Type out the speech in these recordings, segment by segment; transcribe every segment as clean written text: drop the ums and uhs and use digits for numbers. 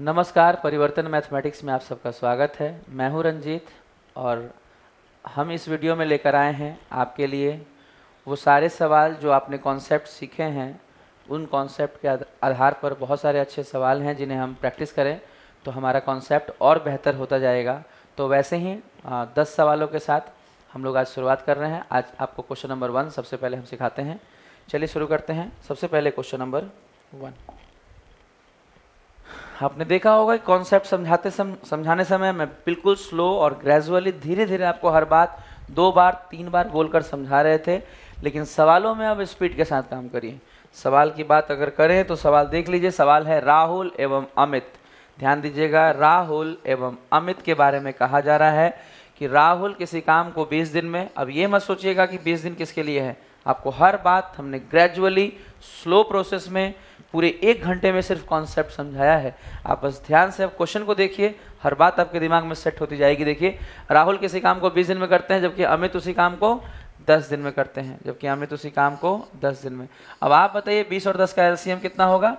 नमस्कार, परिवर्तन मैथमेटिक्स में आप सबका स्वागत है। मैं हूं रंजीत और हम इस वीडियो में लेकर आए हैं आपके लिए वो सारे सवाल जो आपने कॉन्सेप्ट सीखे हैं। उन कॉन्सेप्ट के आधार पर बहुत सारे अच्छे सवाल हैं जिन्हें हम प्रैक्टिस करें तो हमारा कॉन्सेप्ट और बेहतर होता जाएगा। तो वैसे ही 10 सवालों के साथ हम लोग आज शुरुआत कर रहे हैं। आज आपको क्वेश्चन नंबर 1 सबसे पहले हम सिखाते हैं। चलिए शुरू करते हैं। सबसे पहले क्वेश्चन नंबर 1। आपने देखा होगा कि कॉन्सेप्ट समझाने समय मैं बिल्कुल स्लो और ग्रेजुअली धीरे धीरे आपको हर बात 2 बार 3 बार बोलकर समझा रहे थे, लेकिन सवालों में अब स्पीड के साथ काम करिए। सवाल की बात अगर करें तो सवाल देख लीजिए। सवाल है राहुल एवं अमित। ध्यान दीजिएगा, राहुल एवं अमित के बारे में कहा जा रहा है कि राहुल किसी काम को 20 दिन में। अब ये मत सोचिएगा कि 20 दिन किसके लिए है। आपको हर बात हमने ग्रेजुअली स्लो प्रोसेस में पूरे 1 घंटे में सिर्फ कॉन्सेप्ट समझाया है। आप बस ध्यान से अब क्वेश्चन को देखिए, हर बात आपके दिमाग में सेट होती जाएगी। देखिए, राहुल किसी काम को 20 दिन में करते हैं जबकि अमित उसी काम को 10 दिन में करते हैं, जबकि अमित उसी काम को 10 दिन में। अब आप बताइए 20 और 10 का एलसीएम कितना होगा?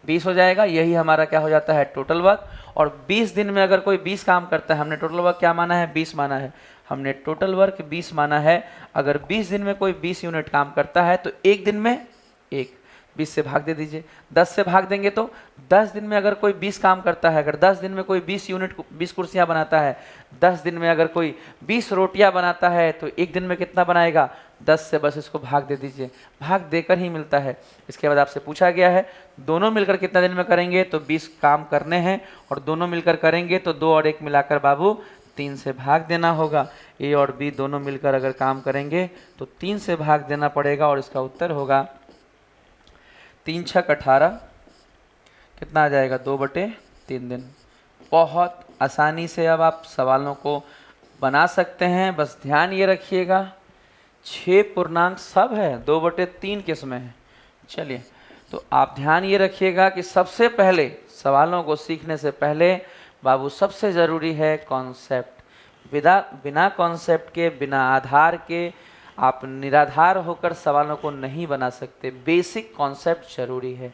20 हो जाएगा। यही हमारा क्या हो जाता है? Total work. और 20 दिन में अगर कोई 20 काम करता है, हमने टोटल वर्क क्या माना है? 20 माना है। हमने टोटल वर्क 20 माना है। अगर 20 दिन में कोई 20 यूनिट काम करता है तो 1 दिन में 1, 20 से भाग दे दीजिए। 10 से भाग देंगे तो 10 दिन में अगर कोई 20 काम करता है, अगर 10 दिन में कोई 20 यूनिट 20 कुर्सियां बनाता है, 10 दिन में अगर कोई 20 रोटियां बनाता है तो 1 दिन में कितना बनाएगा? 10 से बस इसको भाग दे दीजिए। भाग देकर ही मिलता है। इसके बाद आपसे पूछा गया है दोनों मिलकर कितना दिन में करेंगे, तो 20 काम करने हैं और दोनों मिलकर करेंगे तो 2 और 1 मिलाकर बाबू 3 से भाग देना होगा। ए और बी दोनों मिलकर अगर काम करेंगे तो 3 से भाग देना पड़ेगा और इसका उत्तर होगा 3 छक 18। कितना आ जाएगा? 2/3 दिन। बहुत आसानी से अब आप सवालों को बना सकते हैं। बस ध्यान ये रखिएगा 6 पूर्णांक सब है, 2/3 किस में है। चलिए, तो आप ध्यान ये रखिएगा कि सबसे पहले सवालों को सीखने से पहले बाबू सबसे ज़रूरी है कॉन्सेप्ट। बिना कॉन्सेप्ट के, बिना आधार के आप निराधार होकर सवालों को नहीं बना सकते। बेसिक कॉन्सेप्ट जरूरी है,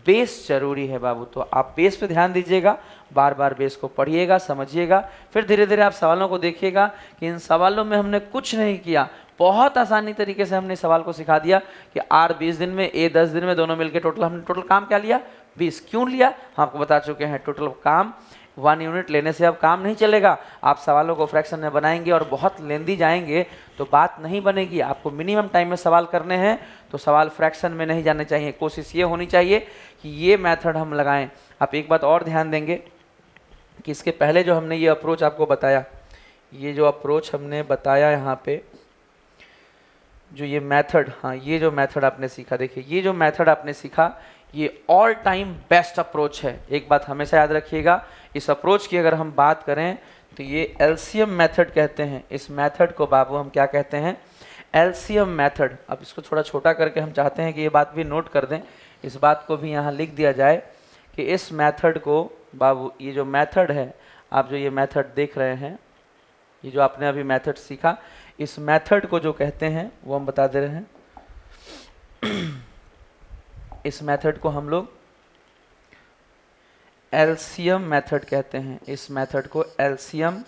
बेस जरूरी है बाबू। तो आप बेस पे ध्यान दीजिएगा, बार बार बेस को पढ़िएगा, समझिएगा, फिर धीरे धीरे आप सवालों को देखिएगा कि इन सवालों में हमने कुछ नहीं किया। बहुत आसानी तरीके से हमने सवाल को सिखा दिया कि आर 20 दिन में, ए 10 दिन में, दोनों मिलकर टोटल हमने टोटल काम क्या लिया? 20। क्यों लिया? हम आपको बता चुके हैं। टोटल काम 1 यूनिट लेने से अब काम नहीं चलेगा। आप सवालों को फ्रैक्शन में बनाएंगे और बहुत लेंदी जाएंगे तो बात नहीं बनेगी। आपको मिनिमम टाइम में सवाल करने हैं तो सवाल फ्रैक्शन में नहीं जाने चाहिए। कोशिश ये होनी चाहिए कि ये मेथड हम लगाएं। आप एक बात और ध्यान देंगे कि इसके पहले जो हमने ये अप्रोच आपको बताया, ये जो अप्रोच हमने बताया यहाँ पे, जो ये मेथड, हाँ, ये जो मेथड आपने सीखा, देखिए ये जो मेथड आपने सीखा ये ऑल टाइम बेस्ट अप्रोच है। एक बात हमेशा याद रखिएगा, इस अप्रोच की अगर हम बात करें तो ये एलसीएम मेथड कहते हैं। इस मेथड को बाबू हम क्या कहते हैं? LCM method. अब इसको थोड़ा छोटा करके हम चाहते हैं कि ये बात भी नोट कर दें, इस बात को भी यहाँ लिख दिया जाए कि इस मेथड को बाबू, ये जो मेथड है, आप जो ये मेथड देख रहे हैं, ये जो आपने अभी मेथड सीखा, इस मेथड को जो कहते हैं वो हम बता दे रहे हैं। इस मेथड को हम लोग एलसीएम मेथड कहते हैं। इस मेथड को एलसीएम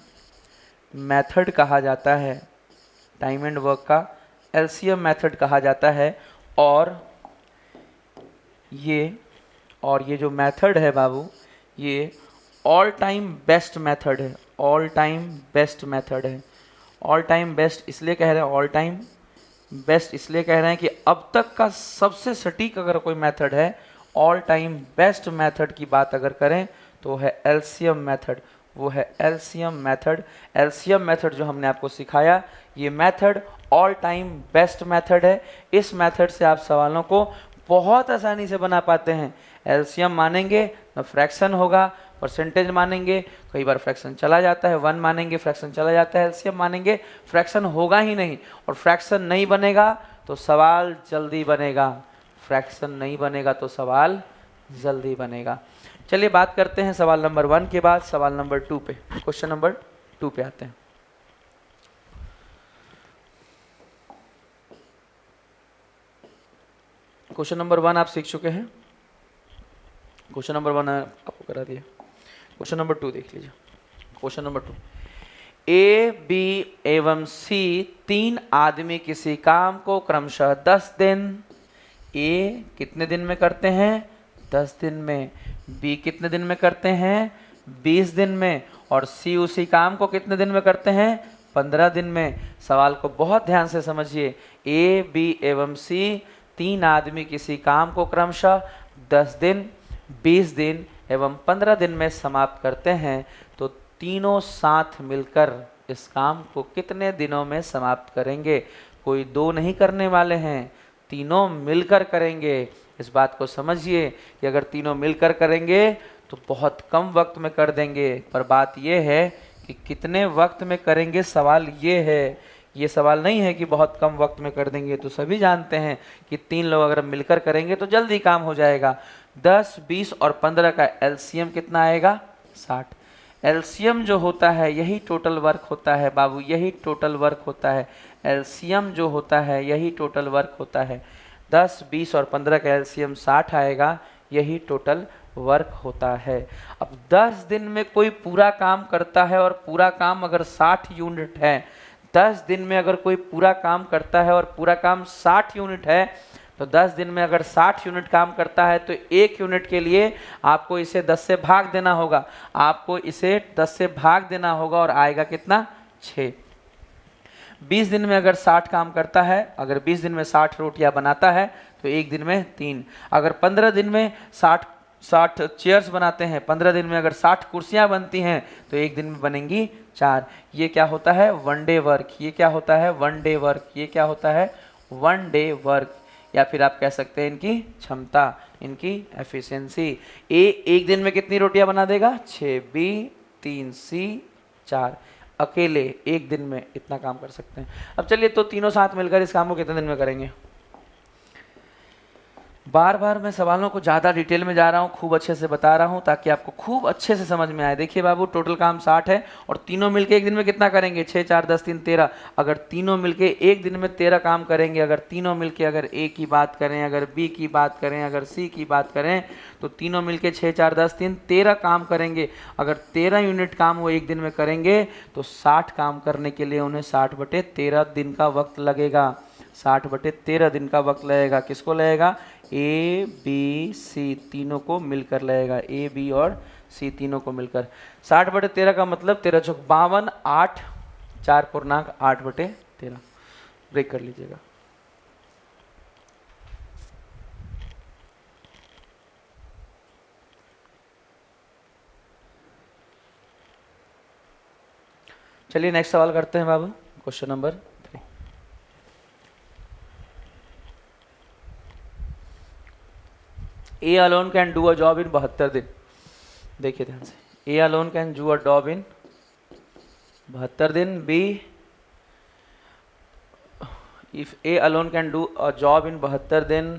मेथड कहा जाता है। टाइम एंड वर्क का एलसीएम मेथड कहा जाता है। और ये जो मेथड है बाबू, ये ऑल टाइम बेस्ट मेथड है। ऑल टाइम बेस्ट मेथड है। ऑल टाइम बेस्ट इसलिए कह रहे हैं, ऑल टाइम बेस्ट इसलिए कह रहे हैं कि अब तक का सबसे सटीक अगर कोई मेथड है, ऑल टाइम बेस्ट मेथड की बात अगर करें तो वो है एलसीएम मेथड। वो है एलसीएम मेथड। एलसीएम मेथड जो हमने आपको सिखाया, ये method all time best method है। इस मेथड से आप सवालों को बहुत आसानी से बना पाते हैं। एलसीएम मानेंगे तो फ्रैक्शन होगा, परसेंटेज मानेंगे कई बार फ्रैक्शन चला जाता है, 1 मानेंगे फ्रैक्शन चला जाता है, एलसीएम मानेंगे फ्रैक्शन होगा ही नहीं। और फ्रैक्शन नहीं बनेगा तो सवाल जल्दी बनेगा, फ्रैक्शन नहीं बनेगा तो सवाल जल्दी बनेगा। चलिए बात करते हैं सवाल नंबर 1 के बाद सवाल नंबर 2 पे। क्वेश्चन नंबर 2 पे आते हैं। क्वेश्चन नंबर 1 आप सीख चुके हैं। क्वेश्चन नंबर 1 आपको करा दिया। क्वेश्चन नंबर 2 देख लीजिए। क्वेश्चन नंबर 2, ए, बी एवं सी तीन आदमी किसी काम को क्रमशः 10 दिन, ए कितने दिन में करते हैं? 10 दिन में। बी कितने दिन में करते हैं? 20 दिन में। और सी उसी काम को कितने दिन में करते हैं? 15 दिन में। सवाल को बहुत ध्यान से समझिए। ए, बी एवं सी तीन आदमी किसी काम को क्रमशः 10 दिन, 20 दिन एवं 15 दिन में समाप्त करते हैं, तो तीनों साथ मिलकर इस काम को कितने दिनों में समाप्त करेंगे? कोई दो नहीं करने वाले हैं, तीनों मिलकर करेंगे। इस बात को समझिए कि अगर तीनों मिलकर करेंगे तो बहुत कम वक्त में कर देंगे, पर बात यह है कि कितने वक्त में करेंगे, सवाल ये है। ये सवाल नहीं है कि बहुत कम वक्त में कर देंगे, तो सभी जानते हैं कि तीन लोग अगर मिलकर करेंगे तो जल्दी काम हो जाएगा। 10, 20 और 15 का एलसीएम कितना आएगा? 60। एलसीएम जो होता है यही टोटल वर्क होता है बाबू, यही टोटल वर्क होता है। एलसीएम जो होता है यही टोटल वर्क होता है। 10, 20 और 15 का एलसीएम 60 आएगा, यही टोटल वर्क होता है। अब 10 दिन में कोई पूरा काम करता है और पूरा काम अगर 60 यूनिट है, 10 दिन में अगर कोई पूरा काम करता है और पूरा काम 60 यूनिट है, तो 10 दिन में अगर 60 यूनिट काम करता है तो 1 यूनिट के लिए आपको इसे 10 से भाग देना होगा। आपको इसे 10 से भाग देना होगा और आएगा कितना? 6। 20 दिन में अगर 60 काम करता है, अगर 20 दिन में 60 रोटियां बनाता है तो 1 दिन में 3। अगर 15 दिन में 60 चेयर्स बनाते हैं, 15 दिन में अगर 60 कुर्सियां बनती हैं तो 1 दिन में बनेंगी 4। ये क्या होता है? One day work. ये क्या होता है? One day work. ये क्या होता है? One day work. या फिर आप कह सकते हैं इनकी क्षमता, इनकी एफिशिएंसी। ए 1 दिन में कितनी रोटियां बना देगा? 6। बी 3, सी 4। अकेले 1 दिन में इतना काम कर सकते हैं। अब चलिए, तो तीनों साथ मिलकर इस काम को कितने दिन में करेंगे? बार बार मैं सवालों को ज़्यादा डिटेल में जा रहा हूँ, खूब अच्छे से बता रहा हूँ ताकि आपको खूब अच्छे से समझ में आए। देखिए बाबू, टोटल काम 60 है और तीनों मिलके 1 दिन में कितना करेंगे? 6, 4, 10, 3, 13। अगर तीनों मिलके 1 दिन में 13 काम करेंगे, अगर तीनों मिलके अगर ए की बात करें, अगर बी की बात करें, अगर सी की बात करें, तो तीनों मिलके 6, 4, 10, 3, 13 काम करेंगे। अगर 13 यूनिट काम वो 1 दिन में करेंगे तो 60 काम करने के लिए उन्हें 60/13 दिन का वक्त लगेगा। 60/13 दिन का वक्त लगेगा। किसको लगेगा? ए, बी, सी तीनों को मिलकर लगेगा। ए, बी और सी तीनों को मिलकर 60/13 का मतलब 13 चौक 52, 8, 4 पूर्णांक 8/13। ब्रेक कर लीजिएगा। चलिए नेक्स्ट सवाल करते हैं बाबू। Question number 3। A alone can do a job in 72 दिन। देखिए ध्यान से, A alone can do a job in 72 दिन। B, if A alone can do a job in 72 दिन,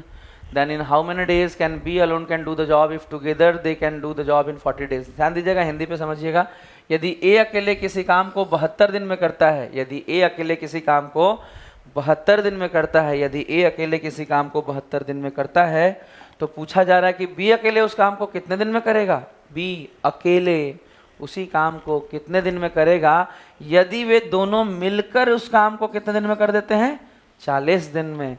then in how many days can B alone can do the job if together they can do the job in 40 days। ध्यान दीजिएगा, हिंदी पे समझिएगा। यदि A अकेले किसी काम को 72 दिन में करता है, यदि A अकेले किसी काम को 72 दिन में करता है, यदि A अकेले किसी काम को 72 दिन में करता है, तो पूछा जा रहा है कि B अकेले उस काम को कितने दिन में करेगा? B अकेले उसी काम को कितने दिन में करेगा यदि वे दोनों मिलकर उस काम को कितने दिन में कर देते हैं? 40 दिन में।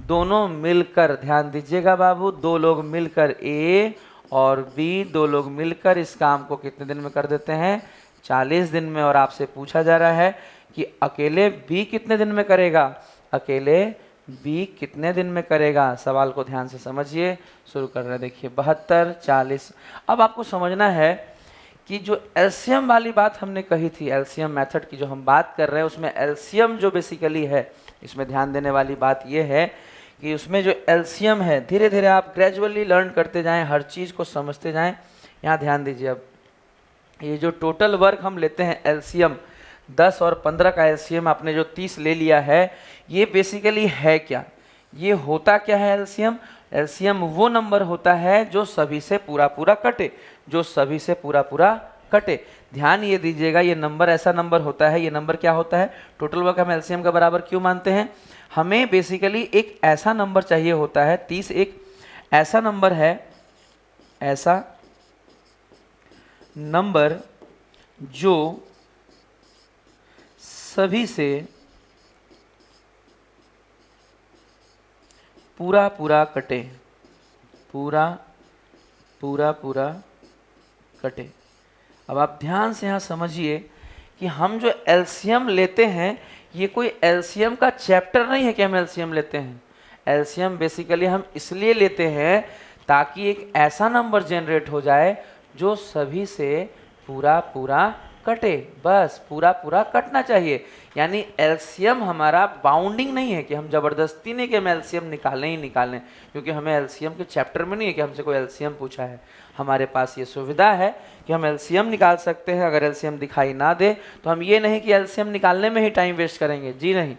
दोनों मिलकर, ध्यान दीजिएगा बाबू, दो लोग मिलकर, ए और बी दो लोग मिलकर इस काम को कितने दिन में कर देते हैं? 40 दिन में। और आपसे पूछा जा रहा है कि अकेले बी कितने दिन में करेगा? अकेले बी कितने दिन में करेगा? सवाल को ध्यान से समझिए, शुरू कर रहे हैं। देखिए 72, 40। अब आपको समझना है कि जो एलसीएम वाली बात हमने कही थी, एलसीएम मेथड की जो हम बात कर रहे हैं, उसमें एलसीएम जो बेसिकली है, इसमें ध्यान देने वाली बात यह है कि उसमें जो एलसीएम है, धीरे धीरे आप ग्रेजुअली लर्न करते जाएं, हर चीज़ को समझते जाएं। यहाँ ध्यान दीजिए, अब ये जो टोटल वर्क हम लेते हैं एलसीएम, 10 और 15 का एलसीएम आपने जो 30 ले लिया है, ये बेसिकली है क्या? ये होता क्या है एलसीएम? एलसीएम वो नंबर होता है जो सभी से पूरा पूरा कटे, जो सभी से पूरा पूरा कटे। ध्यान ये दीजिएगा, ये नंबर ऐसा नंबर होता है, ये नंबर क्या होता है? टोटल वर्क हम एलसीएम का बराबर क्यों मानते हैं? हमें बेसिकली एक ऐसा नंबर चाहिए होता है, 30 एक ऐसा नंबर है, ऐसा नंबर जो सभी से पूरा पूरा कटे, पूरा पूरा पूरा कटे। अब आप ध्यान से यहाँ समझिए कि हम जो एलसीएम लेते हैं ये कोई एलसीएम का चैप्टर नहीं है कि हम एलसीएम लेते हैं। एलसीएम बेसिकली हम इसलिए लेते हैं ताकि एक ऐसा नंबर जनरेट हो जाए जो सभी से पूरा पूरा कटे, बस पूरा पूरा कटना चाहिए। यानी एलसीएम हमारा बाउंडिंग नहीं है कि हम जबरदस्ती नहीं कि हम एलसीएम निकालें ही निकालें, क्योंकि हमें एलसीएम के चैप्टर में नहीं है कि हमसे कोई एलसीएम पूछा है। हमारे पास ये सुविधा है कि हम एलसीएम निकाल सकते हैं। अगर एलसीएम दिखाई ना दे तो हम ये नहीं कि एलसीएम निकालने में ही टाइम वेस्ट करेंगे, जी नहीं।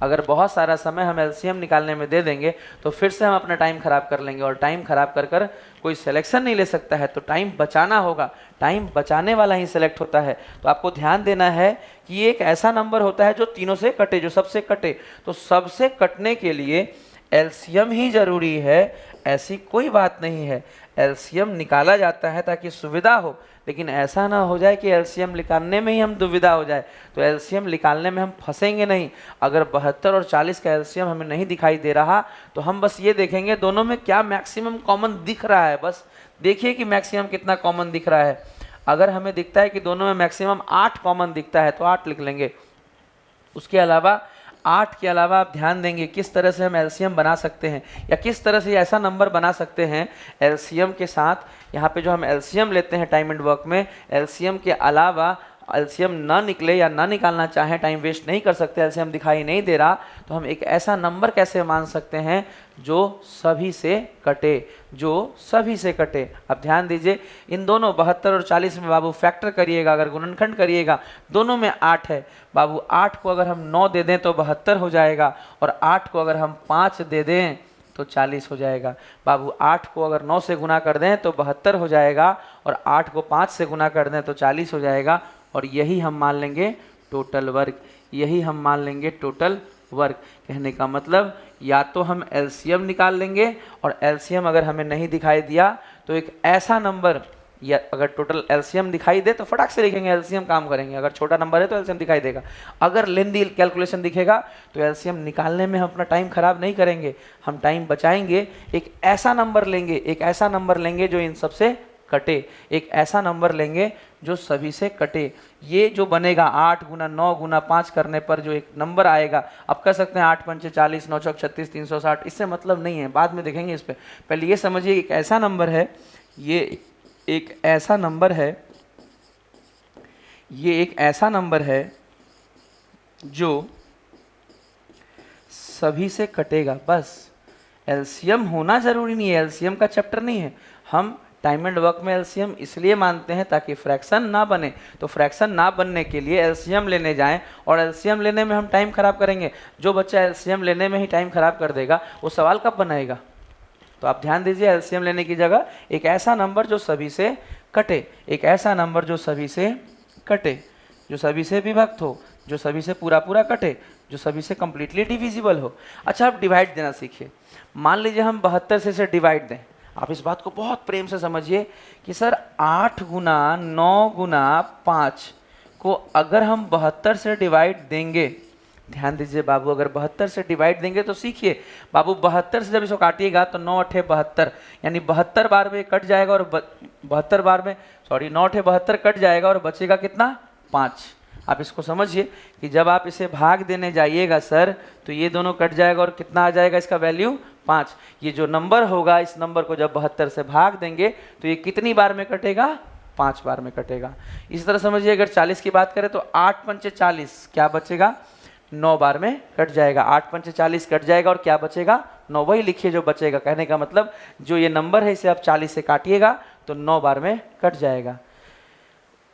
अगर बहुत सारा समय हम एलसीएम निकालने में दे देंगे तो फिर से हम अपना टाइम खराब कर लेंगे, और टाइम खराब कर कर कोई सिलेक्शन नहीं ले सकता है। तो टाइम बचाना होगा, टाइम बचाने वाला ही सिलेक्ट होता है। तो आपको ध्यान देना है कि ये एक ऐसा नंबर होता है जो तीनों से कटे, जो सबसे कटे। तो सबसे कटने के लिए एलसीएम ही जरूरी है, ऐसी कोई बात नहीं है। एलसीएम निकाला जाता है ताकि सुविधा हो, लेकिन ऐसा ना हो जाए कि एलसीएम निकालने में ही हम दुविधा हो जाए। तो एलसीएम निकालने में हम फंसेंगे नहीं। अगर 72 और 40 का एलसीएम हमें नहीं दिखाई दे रहा तो हम बस ये देखेंगे दोनों में क्या मैक्सिमम कॉमन दिख रहा है, बस देखिए कि मैक्सिमम कितना कॉमन दिख रहा है। अगर हमें दिखता है कि दोनों में मैक्सिमम 8 कॉमन दिखता है तो 8 लिख लेंगे। उसके अलावा 8 के अलावा आप ध्यान देंगे किस तरह से हम एलसीएम बना सकते हैं, या किस तरह से ऐसा नंबर बना सकते हैं एलसीएम के साथ। यहाँ पे जो हम एलसीएम लेते हैं टाइम एंड वर्क में, एलसीएम के अलावा एलसीएम ना निकले या ना निकालना चाहें, टाइम वेस्ट नहीं कर सकते, एलसीएम दिखाई नहीं दे रहा, तो हम एक ऐसा नंबर कैसे मान सकते हैं जो सभी से कटे, जो सभी से कटे। अब ध्यान दीजिए, इन दोनों 72 और 40 में बाबू फैक्टर करिएगा, अगर गुणनखंड करिएगा, दोनों में 8 है। बाबू 8 को अगर हम 9 दे दें तो 72 हो जाएगा, और 8 को अगर हम 5 दे दें तो 40 हो जाएगा। बाबू 8 को अगर 9 से गुना कर दें तो 72 हो जाएगा, और 8 को 5 से गुना कर दें तो 40 हो जाएगा। और यही हम मान लेंगे टोटल वर्ग, यही हम मान लेंगे टोटल वर्ग। कहने का मतलब या तो हम एलसीएम निकाल लेंगे, और एलसीएम अगर हमें नहीं दिखाई दिया तो एक ऐसा नंबर, या अगर टोटल एलसीएम दिखाई दे तो फटाक से लिखेंगे एलसीएम, काम करेंगे। अगर छोटा नंबर है तो एलसीएम दिखाई देगा। अगर लेंदी कैलकुलेशन दिखेगा तो एलसीएम निकालने में हम अपना टाइम खराब नहीं करेंगे, हम टाइम बचाएंगे। एक ऐसा नंबर लेंगे, एक ऐसा नंबर लेंगे जो इन सबसे कटे, एक ऐसा नंबर लेंगे जो सभी से कटे। ये जो बनेगा 8 गुना 9 गुना 5 करने पर जो एक नंबर आएगा, आप कह सकते हैं 8 पंचे 40, 9 चौक 36, 360, इससे मतलब नहीं है, बाद में देखेंगे इस पे। पहले ये समझिए एक ऐसा नंबर है, ये एक ऐसा नंबर है, ये एक ऐसा नंबर है जो सभी से कटेगा, बस। एलसीएम होना जरूरी नहीं है, एलसीएम का चैप्टर नहीं है। हम टाइम एंड वर्क में एलसीएम इसलिए मानते हैं ताकि फ्रैक्शन ना बने। तो फ्रैक्शन ना बनने के लिए एलसीएम लेने जाएं, और एलसीएम लेने में हम टाइम खराब करेंगे। जो बच्चा एलसीएम लेने में ही टाइम खराब कर देगा वो सवाल कब बनाएगा? तो आप ध्यान दीजिए, एलसीएम लेने की जगह एक ऐसा नंबर जो सभी से कटे, एक ऐसा नंबर जो सभी से कटे, जो सभी से विभक्त हो, जो सभी से पूरा पूरा कटे, जो सभी से कंप्लीटली डिविजिबल हो। अच्छा, आप डिवाइड देना सीखिए। मान लीजिए हम 72 से इसे डिवाइड दें। आप इस बात को बहुत प्रेम से समझिए कि सर 8 गुना 9 गुना 5 को अगर हम 72 से डिवाइड देंगे, ध्यान दीजिए बाबू, अगर 72 से डिवाइड देंगे तो सीखिए बाबू, 72 से जब इसको काटिएगा तो 9 अठे 72, यानी 72 बार में कट जाएगा, और 72 बार में 9 अठे 72 कट जाएगा, और बचेगा कितना? 5। आप इसको समझिए कि जब आप इसे भाग देने जाइएगा सर, तो ये दोनों कट जाएगा, और कितना आ जाएगा इसका वैल्यू? 5। ये जो नंबर होगा, इस नंबर को जब 72 से भाग देंगे तो ये कितनी बार में कटेगा? 5 बार में कटेगा। इसी तरह समझिए, अगर 40 की बात करें तो 8 पंचे 40, क्या बचेगा? 9 बार में कट जाएगा। 8 पंचे 40 कट जाएगा, और क्या बचेगा? 9। वही लिखिए जो बचेगा। कहने का मतलब जो ये नंबर है इसे आप 40 से काटिएगा तो 9 बार में कट जाएगा।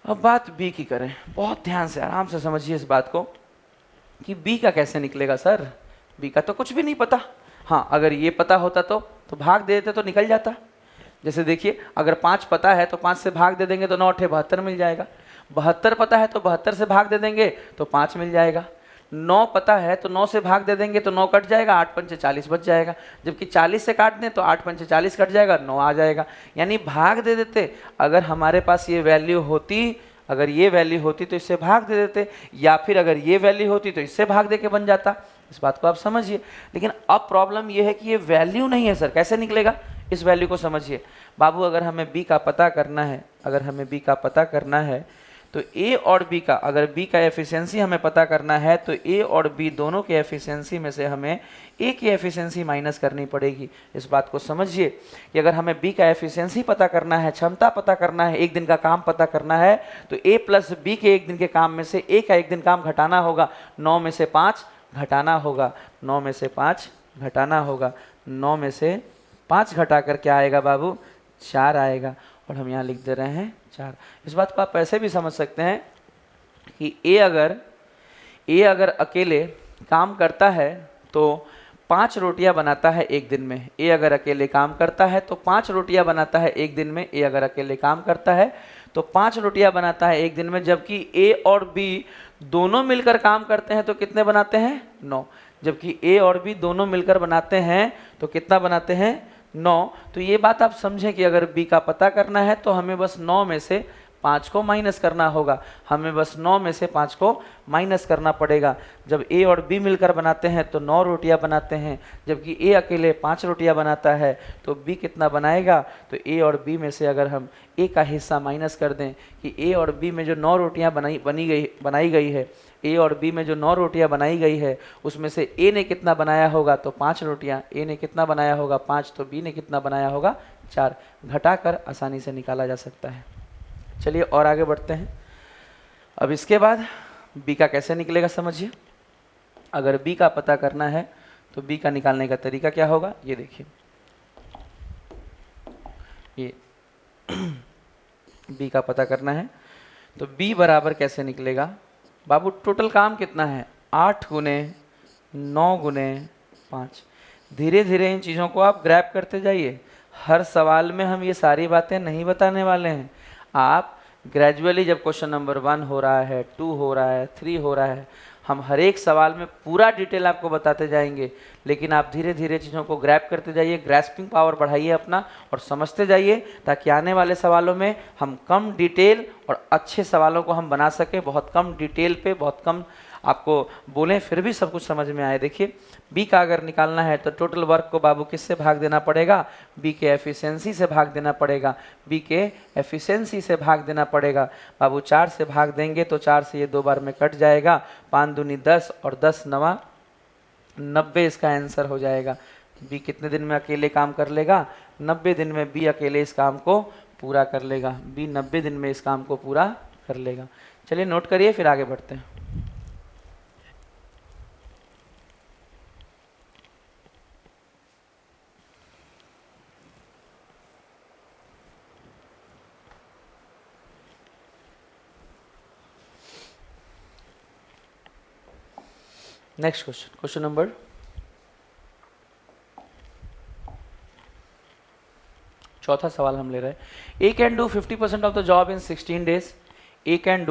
अब बात बी की करें, बहुत ध्यान से आराम से समझिए इस बात को कि बी का कैसे निकलेगा सर। बी का तो कुछ भी नहीं पता। हाँ, अगर ये पता होता तो भाग दे देते तो निकल जाता। जैसे देखिए, अगर 5 पता है तो 5 से भाग दे देंगे तो 9 अठे 72 मिल जाएगा। 72 पता है तो 72 से भाग दे देंगे तो 5 मिल जाएगा। 9 पता है तो 9 से भाग दे देंगे तो 9 कट जाएगा, 8 पंचे 40 बच जाएगा। जबकि 40 से काट दें तो 8 पंचे 40 कट जाएगा, 9 आ जाएगा। यानी भाग दे देते। अगर हमारे पास ये वैल्यू होती, अगर ये वैल्यू होती तो इससे भाग दे देते, या फिर अगर ये वैल्यू होती तो इससे भाग दे के बन जाता। इस बात को आप समझिए। लेकिन अब प्रॉब्लम ये है कि ये वैल्यू नहीं है सर, कैसे निकलेगा? इस वैल्यू को समझिए बाबू। अगर हमें b का पता करना है, अगर हमें b का पता करना है तो a और b का, अगर b का एफिशिएंसी हमें पता करना है तो a और b दोनों के एफिशिएंसी में से हमें a की एफिशिएंसी माइनस करनी पड़ेगी। इस बात को समझिए कि अगर हमें b का एफिशिएंसी पता करना है, क्षमता पता करना है, एक दिन का काम पता करना है, तो a प्लस b के एक दिन के काम में से a का एक दिन काम घटाना होगा, 9 में से 5 घटाना होगा, 9 में से 5 घटाना होगा, 9 में से 5 घटा कर क्या आएगा बाबू? 4 आएगा। और हम यहाँ लिख दे रहे हैं 4। इस बात को आप ऐसे भी समझ सकते हैं कि ए अगर अकेले काम करता है तो 5 रोटियां बनाता है एक दिन में। ए अगर अकेले काम करता है तो 5 रोटियां बनाता है एक दिन में। ए अगर अकेले काम करता है तो 5 रोटियां बनाता है एक दिन में। जबकि ए और बी दोनों मिलकर काम करते हैं तो कितने बनाते हैं? 9। जबकि ए और बी दोनों मिलकर बनाते हैं तो कितना बनाते हैं? 9। तो ये बात आप समझें कि अगर b का पता करना है तो हमें बस 9 में से 5 को माइनस करना होगा। हमें बस 9 में से 5 को माइनस करना पड़ेगा। जब a और b मिलकर बनाते हैं तो 9 रोटियां बनाते हैं, जबकि a अकेले 5 रोटियां बनाता है तो b कितना बनाएगा? तो a और b में से अगर हम a का हिस्सा माइनस कर दें कि a और b में जो 9 रोटियां बनाई गई है, a और b में जो 9 रोटियां बनाई गई है उसमें से a ने कितना बनाया होगा? तो 5 रोटियां। a ने कितना बनाया होगा? 5। तो b ने कितना बनाया होगा? 4। घटाकर आसानी से निकाला जा सकता है। चलिए और आगे बढ़ते हैं। अब इसके बाद b का कैसे निकलेगा समझिए। अगर b का पता करना है तो b का निकालने का तरीका क्या होगा? ये देखिए, ये b का पता करना है तो b बराबर कैसे निकलेगा बाबू? टोटल काम कितना है? 8 गुने 9 गुने 5। धीरे धीरे इन चीज़ों को आप ग्रैब करते जाइए। हर सवाल में हम ये सारी बातें नहीं बताने वाले हैं। आप ग्रेजुअली जब क्वेश्चन नंबर 1 हो रहा है, 2 हो रहा है, 3 हो रहा है, हम हर एक सवाल में पूरा डिटेल आपको बताते जाएंगे। लेकिन आप धीरे धीरे चीज़ों को ग्रैब करते जाइए, ग्रैस्पिंग पावर बढ़ाइए अपना और समझते जाइए, ताकि आने वाले सवालों में हम कम डिटेल और अच्छे सवालों को हम बना सकें। बहुत कम डिटेल पे, बहुत कम आपको बोलें फिर भी सब कुछ समझ में आए। देखिए b का अगर निकालना है तो टोटल वर्क को बाबू किससे भाग देना पड़ेगा? b के एफिशिएंसी से भाग देना पड़ेगा। b के एफिशिएंसी से भाग देना पड़ेगा बाबू। 4 से भाग देंगे तो 4 से ये 2 बार में कट जाएगा। 5 दूनी 10 और 10 नवा 90 इसका आंसर हो जाएगा। b कितने दिन में अकेले काम कर लेगा? 90 दिन में b अकेले इस काम को पूरा कर लेगा। b 90 दिन में इस काम को पूरा कर लेगा। चलिए नोट करिए, फिर आगे बढ़ते हैं। नेक्स्ट क्वेश्चन, क्वेश्चन नंबर 4था सवाल हम ले रहे हैं। A can do 50% of the job in 16 days. A can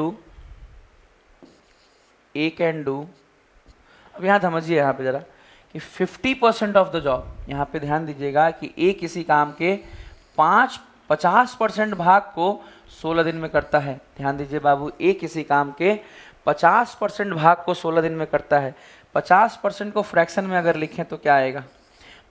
do, अब यहाँ समझिए यहाँ पे जरा कि 50% ऑफ द जॉब, यहाँ पे ध्यान दीजिएगा कि A किसी काम के 50% भाग को 16 दिन में करता है। ध्यान दीजिए बाबू, A किसी काम के 50% भाग को 16 दिन में करता है। 50% को फ्रैक्शन में अगर लिखें तो क्या आएगा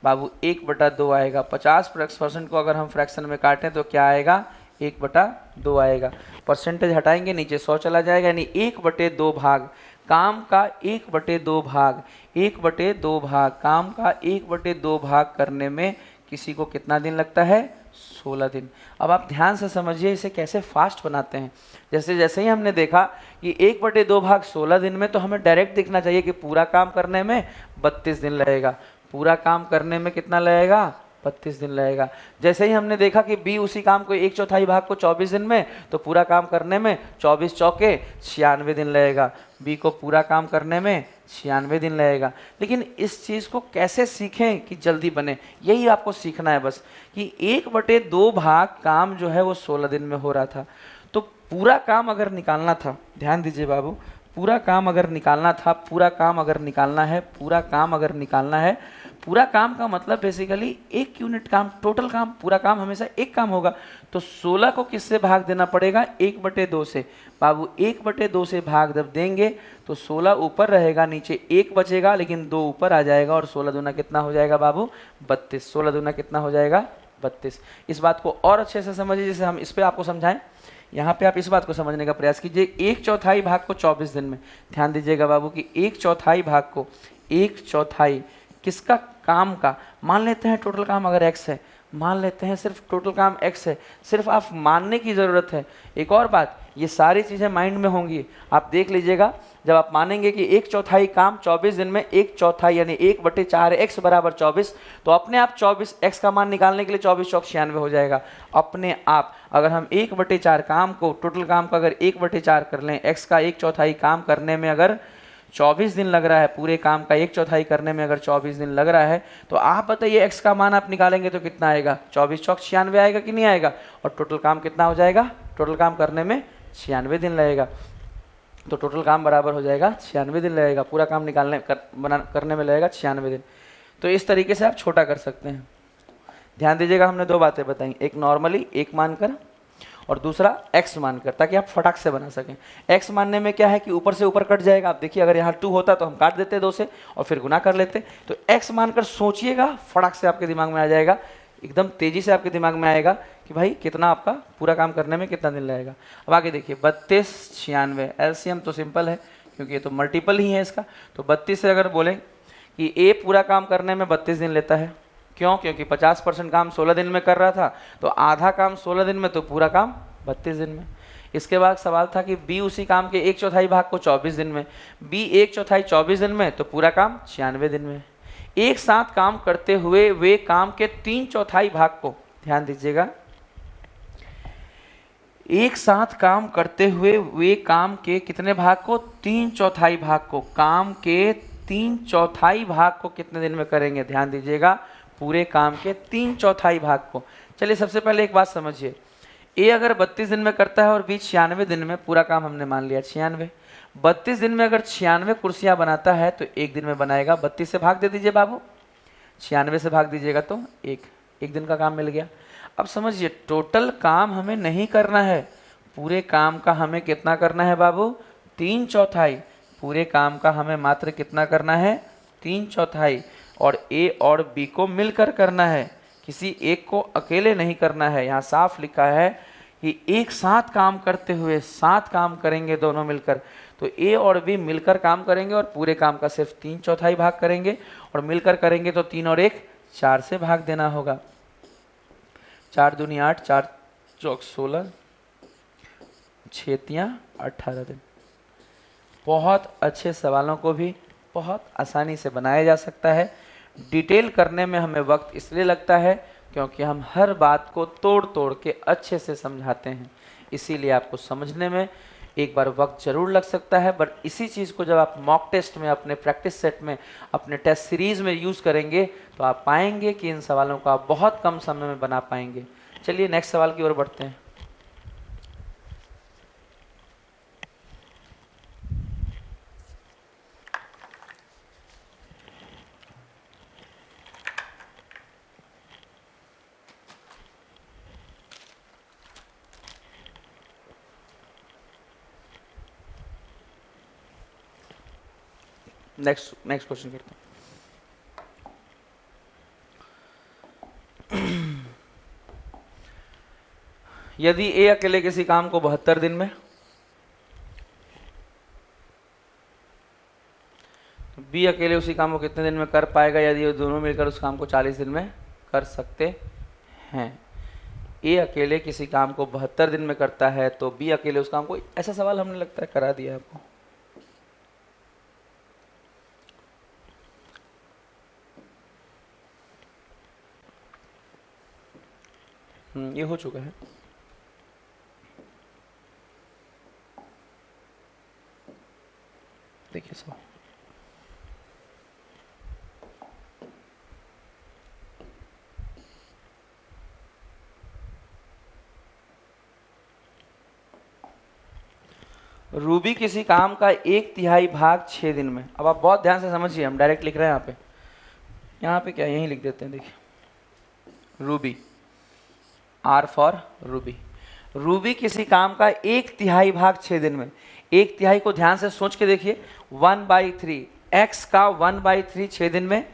बाबू? 1/2 आएगा। 50% को अगर हम फ्रैक्शन में काटें तो क्या आएगा? 1/2 आएगा। परसेंटेज हटाएंगे नीचे 100 चला जाएगा, यानी 1/2 भाग काम का 1/2 भाग, 1/2 भाग काम का 1/2 भाग करने में किसी को कितना दिन लगता है? 16 दिन। अब आप ध्यान से समझिए इसे कैसे फास्ट बनाते हैं। जैसे जैसे ही हमने देखा कि 1/2 भाग 16 दिन में, तो हमें डायरेक्ट दिखना चाहिए कि पूरा काम करने में 32 दिन लगेगा। पूरा काम करने में कितना लगेगा? 32 दिन लगेगा। जैसे ही हमने देखा कि बी उसी काम को 1/4 भाग को 24 दिन में, तो पूरा काम करने में 24 चौके 96 दिन लगेगा। बी को पूरा काम करने में 96 दिन लगेगा। लेकिन इस चीज़ को कैसे सीखें कि जल्दी बने, यही आपको सीखना है बस, कि 1/2 भाग काम जो है वो 16 दिन में हो रहा था। तो पूरा काम अगर निकालना था, ध्यान दीजिए बाबू, पूरा काम अगर निकालना था, पूरा काम अगर निकालना है, पूरा काम अगर निकालना है, पूरा काम का मतलब बेसिकली एक यूनिट काम, टोटल काम, पूरा काम हमेशा एक काम होगा। तो 16 को किससे भाग देना पड़ेगा? 1/2 से। बाबू 1/2 से भाग जब देंगे तो 16 ऊपर रहेगा, नीचे 1 बचेगा, लेकिन 2 ऊपर आ जाएगा और 16 दूना कितना हो जाएगा बाबू? 32। 16 दूना कितना हो जाएगा? 32। इस बात को और अच्छे से समझिए, जैसे हम इस पे आपको समझाएं। यहाँ पे आप इस बात को समझने का प्रयास कीजिए। 1/4 भाग को 24 दिन में, ध्यान दीजिएगा बाबू कि 1/4 भाग को, 1/4 किसका? काम का। मान लेते हैं टोटल काम अगर x है, मान लेते हैं सिर्फ टोटल काम x है, सिर्फ आप मानने की ज़रूरत है। एक और बात, ये सारी चीज़ें माइंड में होंगी, आप देख लीजिएगा। जब आप मानेंगे कि 1/4 काम 24 दिन में, 1/4 यानी 1/4 x बराबर 24, तो अपने आप 24 x का मान निकालने के लिए 24 चौक 96 हो जाएगा अपने आप। अगर हम 1/4 काम को, टोटल काम का अगर 1/4 कर लें, x का 1/4 काम करने में अगर 24 दिन लग रहा है, पूरे काम का 1/4 करने में अगर 24 दिन लग रहा है, तो आप बताइए x का मान आप निकालेंगे तो कितना आएगा? 24 चौक 96 आएगा कि नहीं आएगा? और टोटल काम कितना हो जाएगा? टोटल काम करने में 96 दिन लगेगा, तो टोटल काम बराबर हो जाएगा 96 दिन लगेगा, पूरा काम निकालने करने में लगेगा 96 दिन। तो इस तरीके से आप छोटा कर सकते हैं। ध्यान दीजिएगा, हमने 2 बातें बताई, एक नॉर्मली 1 मानकर और दूसरा x मानकर, ताकि आप फटाक से बना सकें। x मानने में क्या है कि ऊपर से ऊपर कट जाएगा। आप देखिए, अगर यहाँ 2 होता तो हम काट देते 2 से और फिर गुना कर लेते। तो x मानकर सोचिएगा, फटाक से आपके दिमाग में आ जाएगा, एकदम तेजी से आपके दिमाग में आएगा कि भाई कितना आपका पूरा काम करने में कितना दिन लगेगा। अब आगे देखिए, 32, 96, एलसीएम तो सिंपल है क्योंकि ये तो मल्टीपल ही है इसका। तो 32 से अगर बोलें कि ए पूरा काम करने में 32 दिन लेता है, क्यों? क्योंकि 50% काम 16 दिन में कर रहा था, तो आधा काम 16 दिन में, तो पूरा काम 32 दिन में। इसके बाद सवाल था कि बी उसी काम के 1/4 भाग को 24 दिन में, बी 1/4 24 दिन में, तो पूरा काम 96 दिन में। एक साथ काम करते हुए वे काम के 3/4 भाग को, ध्यान दीजिएगा, एक साथ काम करते हुए वे काम के कितने भाग को? 3/4 भाग को, काम के 3/4 भाग को कितने दिन में करेंगे? ध्यान दीजिएगा, पूरे काम के 3/4 भाग को। चलिए सबसे पहले एक बात समझिए, ए अगर 32 दिन में करता है और बी 96 दिन में, पूरा काम हमने मान लिया 96, 32 दिन में अगर 96 कुर्सियां बनाता है तो एक दिन में बनाएगा। 32 से भाग दे दीजिए बाबू, 96 से भाग दीजिएगा तो एक दिन का काम मिल गया। अब समझिए, टोटल काम हमें नहीं करना है, पूरे काम का हमें कितना करना है बाबू? 3/4। पूरे काम का हमें मात्र कितना करना है? 3/4, और ए और बी को मिलकर करना है, किसी एक को अकेले नहीं करना है। यहाँ साफ लिखा है कि एक साथ काम करते हुए, साथ काम करेंगे दोनों मिलकर, तो ए और बी मिलकर काम करेंगे और पूरे काम का सिर्फ 3/4 भाग करेंगे, और मिलकर करेंगे तो 3 और 1 4 से भाग देना होगा। 4 दूनी 8, 4 चौक 16, 6 18 दिन। बहुत अच्छे सवालों को भी बहुत आसानी से बनाया जा सकता है। डिटेल करने में हमें वक्त इसलिए लगता है क्योंकि हम हर बात को तोड़ तोड़ के अच्छे से समझाते हैं, इसीलिए आपको समझने में एक बार वक्त जरूर लग सकता है। बट इसी चीज़ को जब आप मॉक टेस्ट में, अपने प्रैक्टिस सेट में, अपने टेस्ट सीरीज में यूज़ करेंगे तो आप पाएंगे कि इन सवालों को आप बहुत कम समय में बना पाएंगे। चलिए नेक्स्ट सवाल की ओर बढ़ते हैं। नेक्स्ट क्वेश्चन करते हैं। यदि ए अकेले किसी काम को 72 दिन में, बी अकेले उसी काम को कितने दिन में कर पाएगा यदि वो दोनों मिलकर उस काम को 40 दिन में कर सकते हैं? ए अकेले किसी काम को 72 दिन में करता है तो बी अकेले उस काम को, ऐसा सवाल हमने लगता है करा दिया आपको। ये हो चुका है। देखिए सवाल, रूबी किसी काम का 1/3 भाग 6 दिन में। अब आप बहुत ध्यान से समझिए, हम डायरेक्ट लिख रहे हैं यहाँ पे क्या, यहीं लिख देते हैं। देखिए Ruby, R for Ruby. Ruby किसी काम का 1/3 भाग 6 दिन में। 1/3 को ध्यान से सोच के देखिए, 1/3, x का 1/3 6 दिन में,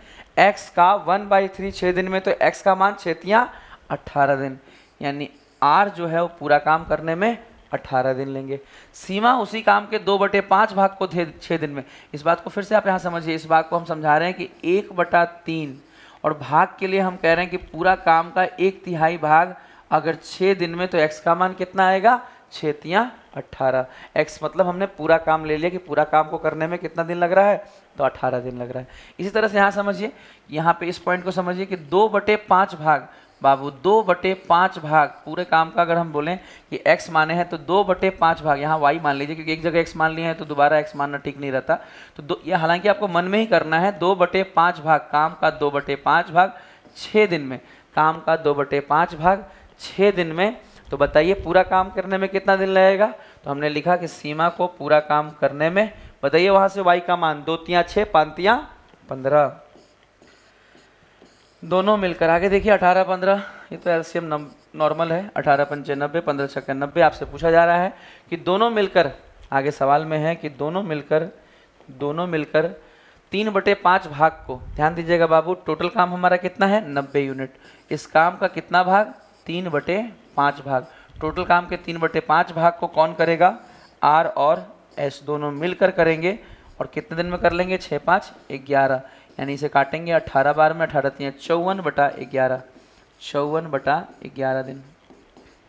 x का 1/3 6 दिन में, तो x का मान 6 18 दिन, यानी r जो है वो पूरा काम करने में 18 दिन लेंगे। सीमा उसी काम के 2/5 भाग को 6 दिन में। इस बात को फिर से आप यहाँ समझिए, इस बात को हम समझा रहे हैं कि 1/3 और भाग के लिए हम कह रहे हैं कि पूरा काम का 1/3 भाग अगर 6 दिन में, तो x का मान कितना आएगा, 6 18। x मतलब हमने पूरा काम ले लिया कि पूरा काम को करने में कितना दिन लग रहा है, तो 18 दिन लग रहा है। इसी तरह से यहाँ समझिए, यहाँ पे इस पॉइंट को समझिए कि 2/5 भाग, बाबू 2/5 भाग पूरे काम का अगर हम बोलें कि x माने हैं तो 2/5 भाग, यहाँ y मान लीजिए क्योंकि एक जगह x मान लिया है तो दोबारा x मानना ठीक नहीं रहता। तो ये हालांकि आपको मन में ही करना है, 2/5 भाग, काम का 2/5 भाग 6 दिन में, काम का 2/5 भाग 6 दिन में। तो बताइए पूरा काम करने में कितना दिन लगेगा। तो हमने लिखा कि सीमा को पूरा काम करने में, बताइए वहां से y का मान 2 तिया 6, 5 तिया 15, दोनों मिलकर आगे देखिए 18 15, ये तो एलसीएम नॉर्मल है, 18 पंचे 90, 15 छक्के 90। आपसे पूछा जा रहा है कि दोनों मिलकर, आगे सवाल में है कि दोनों मिलकर 3/5 भाग को, ध्यान दीजिएगा बाबू, टोटल काम हमारा कितना है 90 यूनिट, इस काम का कितना भाग 3/5 भाग, टोटल काम के 3/5 भाग को कौन करेगा, आर और एस दोनों मिलकर करेंगे। और कितने दिन में कर लेंगे, 6 5 11, यानी इसे काटेंगे 18 बार में, 18 3 54/11, 54/11 दिन,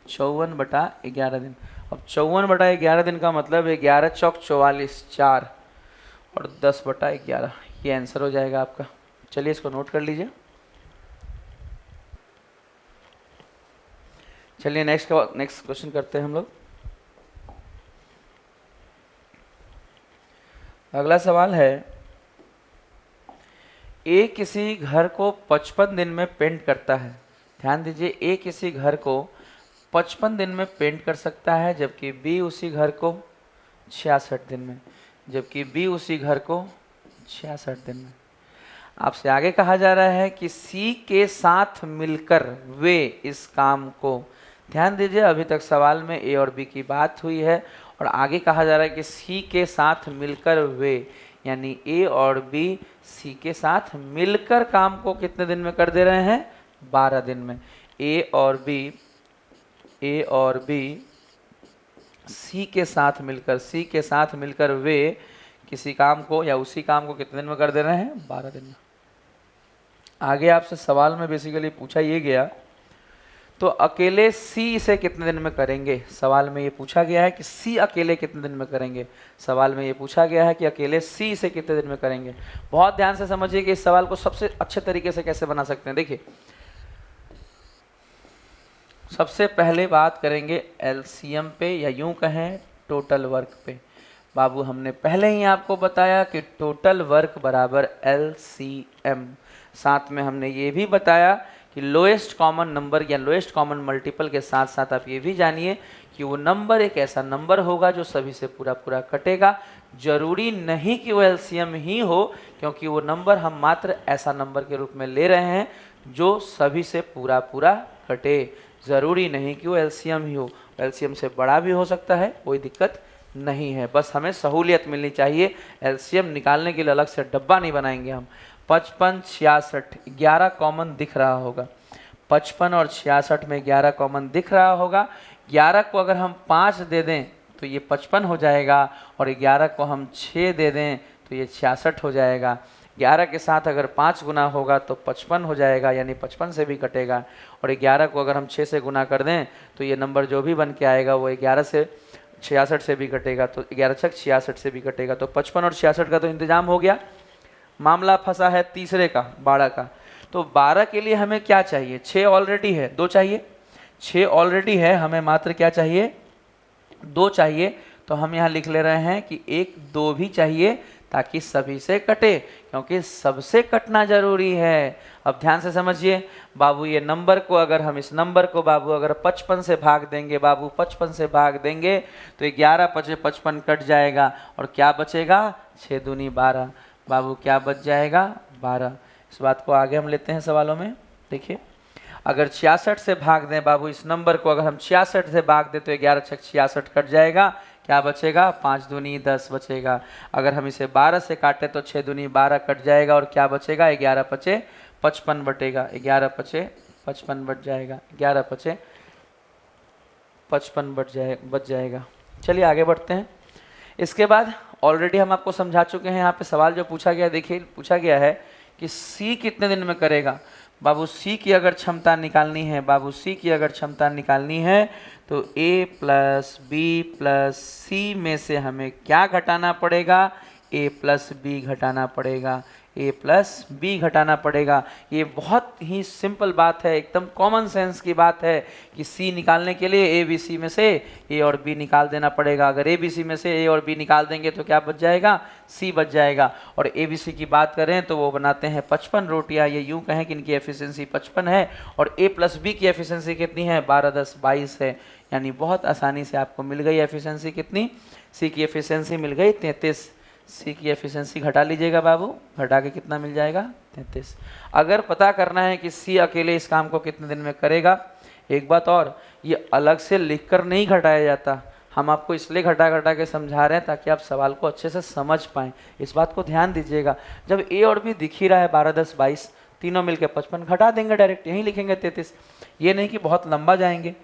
54/11 दिन। अब 54/11 दिन का मतलब 11 चौक 44, 4 और 10/11, ये आंसर हो जाएगा आपका। चलिए इसको नोट कर लीजिए। चलिए नेक्स्ट क्वेश्चन करते हैं हम लोग। अगला सवाल है, ए किसी घर को 55 दिन में पेंट करता है। ध्यान दीजिए, ए किसी घर को 55 दिन में पेंट कर सकता है, जबकि बी उसी घर को 66 दिन में, जबकि बी उसी घर को 66 दिन में। आपसे आगे कहा जा रहा है कि सी के साथ मिलकर वे इस काम को, ध्यान दीजिए अभी तक सवाल में ए और बी की बात हुई है, और आगे कहा जा रहा है कि सी के साथ मिलकर वे, यानी ए और बी सी के साथ मिलकर काम को कितने दिन में कर दे रहे हैं, 12 दिन में। ए और बी सी के साथ मिलकर वे किसी काम को या उसी काम को कितने दिन में कर दे रहे हैं, 12 दिन में। आगे आपसे सवाल में बेसिकली पूछा ये गया, तो अकेले सी इसे कितने दिन में करेंगे। सवाल में ये पूछा गया है कि सी अकेले कितने दिन में करेंगे, सवाल में ये पूछा गया है कि अकेले सी इसे कितने दिन में करेंगे। बहुत ध्यान से समझिए कि इस सवाल को सबसे अच्छे तरीके से कैसे बना सकते हैं। देखिए सबसे पहले बात करेंगे एलसीएम पे, या यूं कहें टोटल वर्क पे। बाबू हमने पहले ही आपको बताया कि टोटल वर्क बराबर एलसीएम। साथ में हमने ये भी बताया कि लोएस्ट कॉमन नंबर या लोएस्ट कॉमन मल्टीपल के साथ साथ आप ये भी जानिए कि वो नंबर एक ऐसा नंबर होगा जो सभी से पूरा पूरा कटेगा। जरूरी नहीं कि वो एलसीएम ही हो, क्योंकि वो नंबर हम मात्र ऐसा नंबर के रूप में ले रहे हैं जो सभी से पूरा पूरा कटे। ज़रूरी नहीं कि वो एलसीएम ही हो, एलसीएम से बड़ा भी हो सकता है, कोई दिक्कत नहीं है, बस हमें सहूलियत मिलनी चाहिए। एलसीएम निकालने के लिए अलग से डब्बा नहीं बनाएंगे हम। 55 66 11 कॉमन दिख रहा होगा, 55 और 66 में 11 कॉमन दिख रहा होगा। 11 को अगर हम 5 दे दें तो ये 55 हो जाएगा, और 11 को हम 6 दे दें तो ये 66 हो जाएगा। 11 के साथ अगर 5 गुना होगा तो 55 हो जाएगा, यानी 55 से भी कटेगा। और 11 को अगर हम 6 से गुना कर दें तो ये नंबर जो भी बन के आएगा वो 11 से 66 से भी कटेगा, तो 11 छक 66 से भी कटेगा। तो 55 और 66 का तो इंतजाम हो गया। मामला फंसा है तीसरे का, 12 का। तो 12 के लिए हमें क्या चाहिए, 6 ऑलरेडी है, 2 चाहिए। 6 ऑलरेडी है, हमें मात्र क्या चाहिए, 2 चाहिए। तो हम यहाँ लिख ले रहे हैं कि 1 2 भी चाहिए, ताकि सभी से कटे, क्योंकि सबसे कटना जरूरी है। अब ध्यान से समझिए बाबू, ये नंबर को अगर हम इस नंबर को बाबू अगर 55 से भाग देंगे बाबू, 55 से भाग देंगे तो 11 पचे 55 कट जाएगा और क्या बचेगा, 6 दूनी 12 बाबू, क्या बच जाएगा 12। इस बात को आगे हम लेते हैं सवालों में। देखिए अगर 66 से भाग दें बाबू इस नंबर को, अगर हम 66 से भाग दें तो 11 छक 66 कट जाएगा, क्या बचेगा 5 दूनी 10 बचेगा। अगर हम इसे 12 से काटें तो 6 दूनी 12 कट जाएगा और क्या बचेगा 11 पचे 55 बटेगा, 11 पचे 55 बच जाएगा, 11 पचे 55 बच जाएगा। चलिए आगे बढ़ते हैं। इसके बाद ऑलरेडी हम आपको समझा चुके हैं, यहाँ पे सवाल जो पूछा गया, देखिए पूछा गया है कि सी कितने दिन में करेगा। बाबू सी की अगर क्षमता निकालनी है, बाबू सी की अगर क्षमता निकालनी है तो ए प्लस बी प्लस सी में से हमें क्या घटाना पड़ेगा, ए प्लस बी घटाना पड़ेगा, ए प्लस बी घटाना पड़ेगा। ये बहुत ही सिंपल बात है, एकदम कॉमन सेंस की बात है कि सी निकालने के लिए ए बी सी में से ए और बी निकाल देना पड़ेगा। अगर ए बी सी में से ए और बी निकाल देंगे तो क्या बच जाएगा, सी बच जाएगा। और ए बी सी की बात करें तो वो बनाते हैं 55 रोटियां, ये यूं कहें कि इनकी एफिशिएंसी 55 है और ए प्लस बी की एफिशिएंसी कितनी है, 12 10 22 है। यानी बहुत आसानी से आपको मिल गई एफिशिएंसी कितनी, सी की एफिशिएंसी मिल गई 33। सी की एफिशिएंसी घटा लीजिएगा बाबू, घटा के कितना मिल जाएगा 33। अगर पता करना है कि सी अकेले इस काम को कितने दिन में करेगा, एक बात और, ये अलग से लिखकर नहीं घटाया जाता, हम आपको इसलिए घटा के समझा रहे हैं ताकि आप सवाल को अच्छे से समझ पाएं। इस बात को ध्यान दीजिएगा। जब ए और बी दिख ही रहा है 12 10 22, तीनों मिलकर 55, घटा देंगे डायरेक्ट, यहीं लिखेंगे 33। ये नहीं कि बहुत लंबा जाएंगे।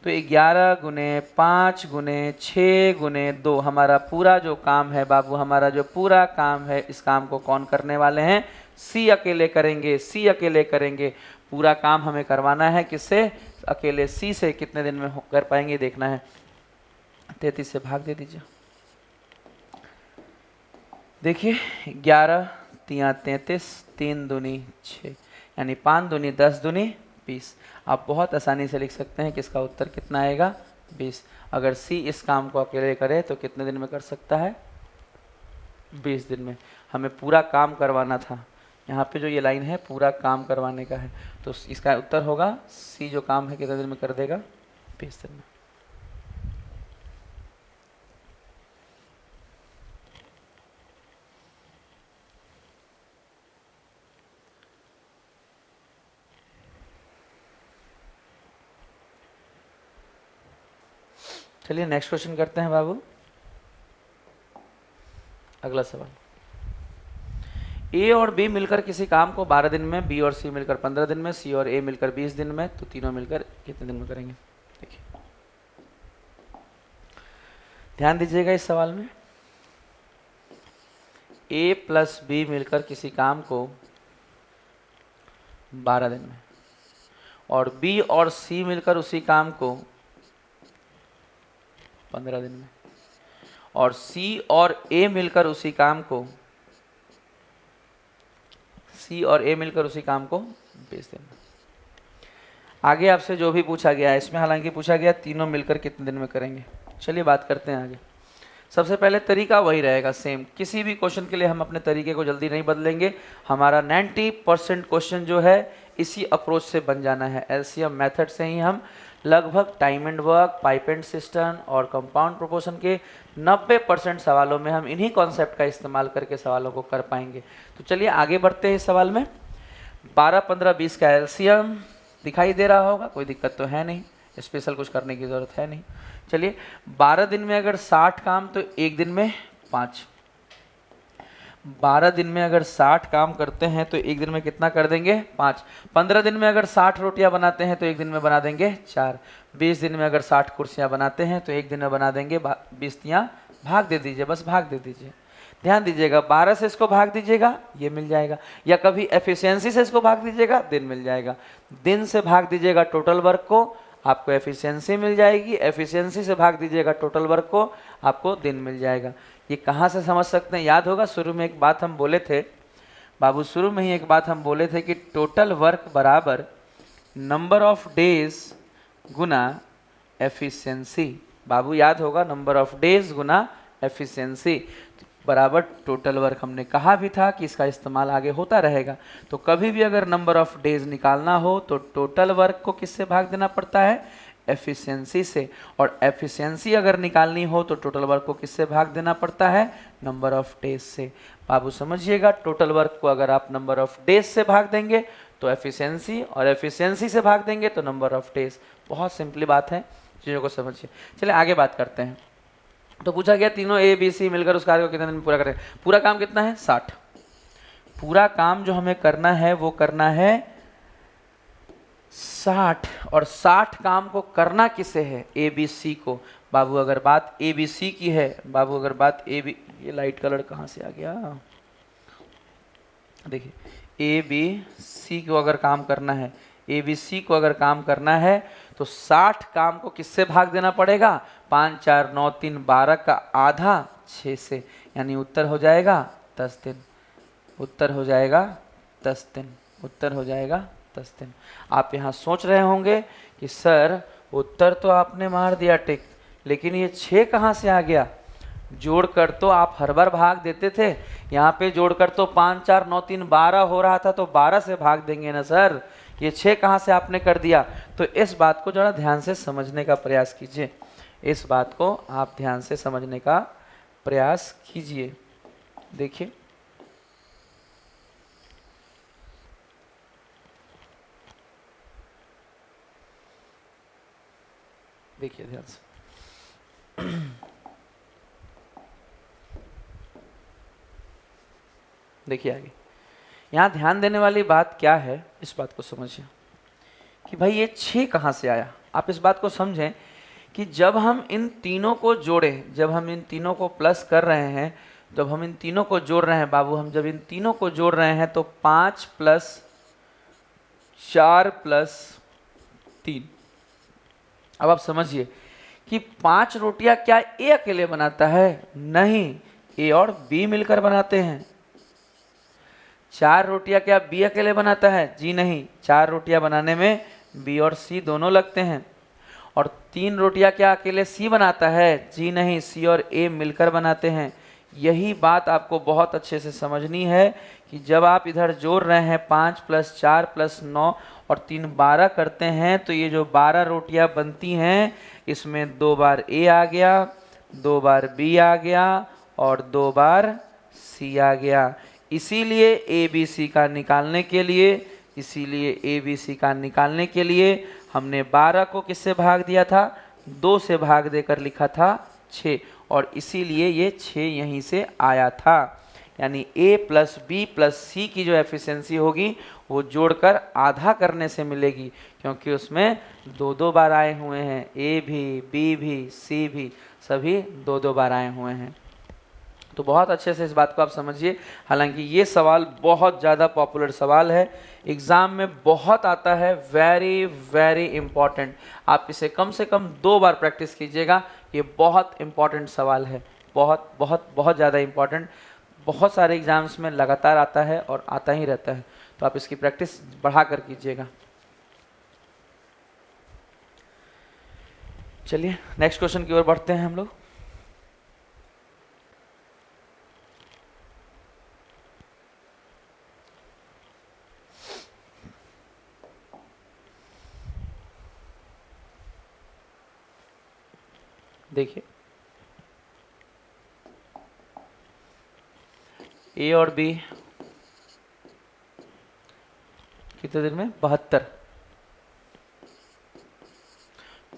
तो 11 गुने 5 गुने 6 गुने 2 हमारा पूरा जो काम है बाबू, हमारा जो पूरा काम है, इस काम को कौन करने वाले हैं, सी अकेले करेंगे, सी अकेले करेंगे। पूरा काम हमें करवाना है किससे, अकेले सी से। कितने दिन में कर पाएंगे देखना है। 33 से भाग दे दीजिए। देखिए 11 3 33, 3 दूनी 6, यानी 5 दूनी 10 दूनी 20। आप बहुत आसानी से लिख सकते हैं कि इसका उत्तर कितना आएगा 20। अगर सी इस काम को अकेले करे तो कितने दिन में कर सकता है, 20 दिन में। हमें पूरा काम करवाना था, यहाँ पे जो ये लाइन है पूरा काम करवाने का है, तो इसका उत्तर होगा सी जो काम है कितने दिन में कर देगा, 20 दिन में। चलिए नेक्स्ट क्वेश्चन करते हैं बाबू। अगला सवाल, ए और बी मिलकर किसी काम को 12 दिन में, बी और सी मिलकर 15 दिन में, सी और ए मिलकर 20 दिन में, तो तीनों मिलकर कितने दिन में करेंगे। देखिए ध्यान दीजिएगा इस सवाल में, ए प्लस बी मिलकर किसी काम को 12 दिन में और बी और सी मिलकर उसी काम को 15 दिन में और सी और ए मिलकर उसी काम को, सी और ए मिलकर उसी काम को 20 दिन में। आगे आपसे जो भी पूछा गया है, इसमें हालांकि पूछा गया तीनों मिलकर कितने दिन में करेंगे। चलिए बात करते हैं आगे। सबसे पहले तरीका वही रहेगा सेम, किसी भी क्वेश्चन के लिए हम अपने तरीके को जल्दी नहीं बदलेंगे। हमारा 90% क्वेश्चन जो है इसी अप्रोच से बन जाना है, एलसीएम मेथड से ही हम लगभग time and work, pipe and system और कंपाउंड प्रोपोर्शन के 90% सवालों में हम इन्हीं कॉन्सेप्ट का इस्तेमाल करके सवालों को कर पाएंगे। तो चलिए आगे बढ़ते हैं इस सवाल में। 12 15 20 का एलसीएम दिखाई दे रहा होगा, कोई दिक्कत तो है नहीं, स्पेशल कुछ करने की ज़रूरत है नहीं। चलिए 12 दिन में अगर 60 काम तो एक दिन में 5, 12 दिन में अगर 60 काम करते हैं तो एक दिन में कितना कर देंगे 5। 15 दिन में अगर 60 रोटियां बनाते हैं तो एक दिन में बना देंगे 4। 20 दिन में अगर 60 कुर्सियां बनाते हैं तो एक दिन में बना देंगे 20 तियां। भाग दे दीजिए, बस भाग दे दीजिए। ध्यान दीजिएगा 12 से इसको भाग दीजिएगा, ये मिल जाएगा, या कभी एफिशिएंसी से इसको भाग दीजिएगा, दिन मिल जाएगा। दिन से भाग दीजिएगा टोटल वर्क को, आपको एफिशिएंसी मिल जाएगी। एफिशिएंसी से भाग दीजिएगा टोटल वर्क को, आपको दिन मिल जाएगा। ये कहाँ से समझ सकते हैं, याद होगा शुरू में एक बात हम बोले थे बाबू, शुरू में ही एक बात हम बोले थे कि टोटल वर्क बराबर नंबर ऑफ डेज गुना एफिशिएंसी। बाबू याद होगा, नंबर ऑफ डेज गुना एफिशिएंसी। बराबर टोटल वर्क। हमने कहा भी था कि इसका इस्तेमाल आगे होता रहेगा। तो कभी भी अगर नंबर ऑफ डेज निकालना हो तो टोटल वर्क को किससे भाग देना पड़ता है? एफिशिएंसी से। और एफिशिएंसी अगर निकालनी हो तो टोटल वर्क को किससे भाग देना पड़ता है? नंबर ऑफ डेज से। बाबू समझिएगा, टोटल वर्क को अगर आप नंबर ऑफ डेज से भाग देंगे तो एफिशिएंसी, और एफिशिएंसी से भाग देंगे तो नंबर ऑफ डेज। बहुत सिंपली बात है, चीज़ों को समझिए। चलिए आगे बात करते हैं। तो पूछा गया तीनों ए बी सी मिलकर उस कार्य को कितने दिन में पूरा करें? पूरा काम कितना है? 60। पूरा काम जो हमें करना है वो करना है 60। और 60 काम को करना किसे है? ए बी सी को। बाबू अगर बात ए बी सी की है, बाबू अगर बात ए बी, ये लाइट कलर कहाँ से आ गया? देखिए, ए बी सी को अगर काम करना है, ए बी सी को अगर काम करना है तो 60 काम को किससे भाग देना पड़ेगा? 5 4 9 3 12 का आधा 6 से, यानी उत्तर हो जाएगा 10 दिन। उत्तर हो जाएगा 10 दिन। उत्तर हो जाएगा 10 दिन। आप यहाँ सोच रहे होंगे कि सर उत्तर तो आपने मार दिया टिक, लेकिन ये 6 कहाँ से आ गया? जोड़कर तो आप हर बार भाग देते थे, यहाँ पे जोड़कर तो 5 4 9 3 12 हो रहा था, तो 12 से भाग देंगे ना सर। ये 6 कहाँ से आपने कर दिया? तो इस बात को जरा ध्यान से समझने का प्रयास कीजिए। इस बात को आप ध्यान से समझने का प्रयास कीजिए। देखिए, देखिए ध्यान से। देखिए आगे, यहाँ ध्यान देने वाली बात क्या है, इस बात को समझिए कि भाई ये 6 कहाँ से आया। आप इस बात को समझें कि जब हम इन तीनों को जोड़ें, जब हम इन तीनों को प्लस कर रहे हैं, जब हम इन तीनों को जोड़ रहे हैं बाबू, हम जब इन तीनों को जोड़ रहे हैं तो 5 + 4 + 3। अब आप समझिए कि 5 रोटियां क्या ए अकेले बनाता है? नहीं, ए और बी मिलकर बनाते हैं। 4 रोटियां क्या बी अकेले बनाता है? जी नहीं, 4 रोटियां बनाने में बी और सी दोनों लगते हैं। और 3 रोटियां क्या अकेले सी बनाता है? जी नहीं, सी और ए मिलकर बनाते हैं। यही बात आपको बहुत अच्छे से समझनी है कि जब आप इधर जोड़ रहे हैं 5 + 4 + 9 और 3 12 करते हैं, तो ये जो 12 रोटियां बनती हैं, इसमें 2 बार ए आ गया, 2 बार बी आ गया और 2 बार सी आ गया। इसीलिए ए बी सी का निकालने के लिए, इसीलिए ए बी सी का निकालने के लिए हमने 12 को किससे भाग दिया था? 2 से भाग देकर लिखा था 6, और इसीलिए ये 6 यहीं से आया था। यानी a + b + c की जो एफिशिएंसी होगी वो जोड़कर आधा करने से मिलेगी, क्योंकि उसमें 2 बार आए हुए हैं। a भी, b भी, c भी, सभी 2 बार आए हुए हैं। तो बहुत अच्छे से इस बात को आप समझिए। हालांकि ये सवाल बहुत ज़्यादा पॉपुलर सवाल है, एग्ज़ाम में बहुत आता है, वेरी वेरी इम्पॉर्टेंट। आप इसे कम से कम 2 बार प्रैक्टिस कीजिएगा। ये बहुत इम्पॉर्टेंट सवाल है, बहुत बहुत बहुत ज़्यादा इम्पॉर्टेंट। बहुत सारे एग्ज़ाम्स में लगातार आता है और आता ही रहता है, तो आप इसकी प्रैक्टिस बढ़ा कर कीजिएगा। चलिए नेक्स्ट क्वेश्चन की ओर बढ़ते हैं हम लोग। देखिए, ए और बी कितने दिन में? 72।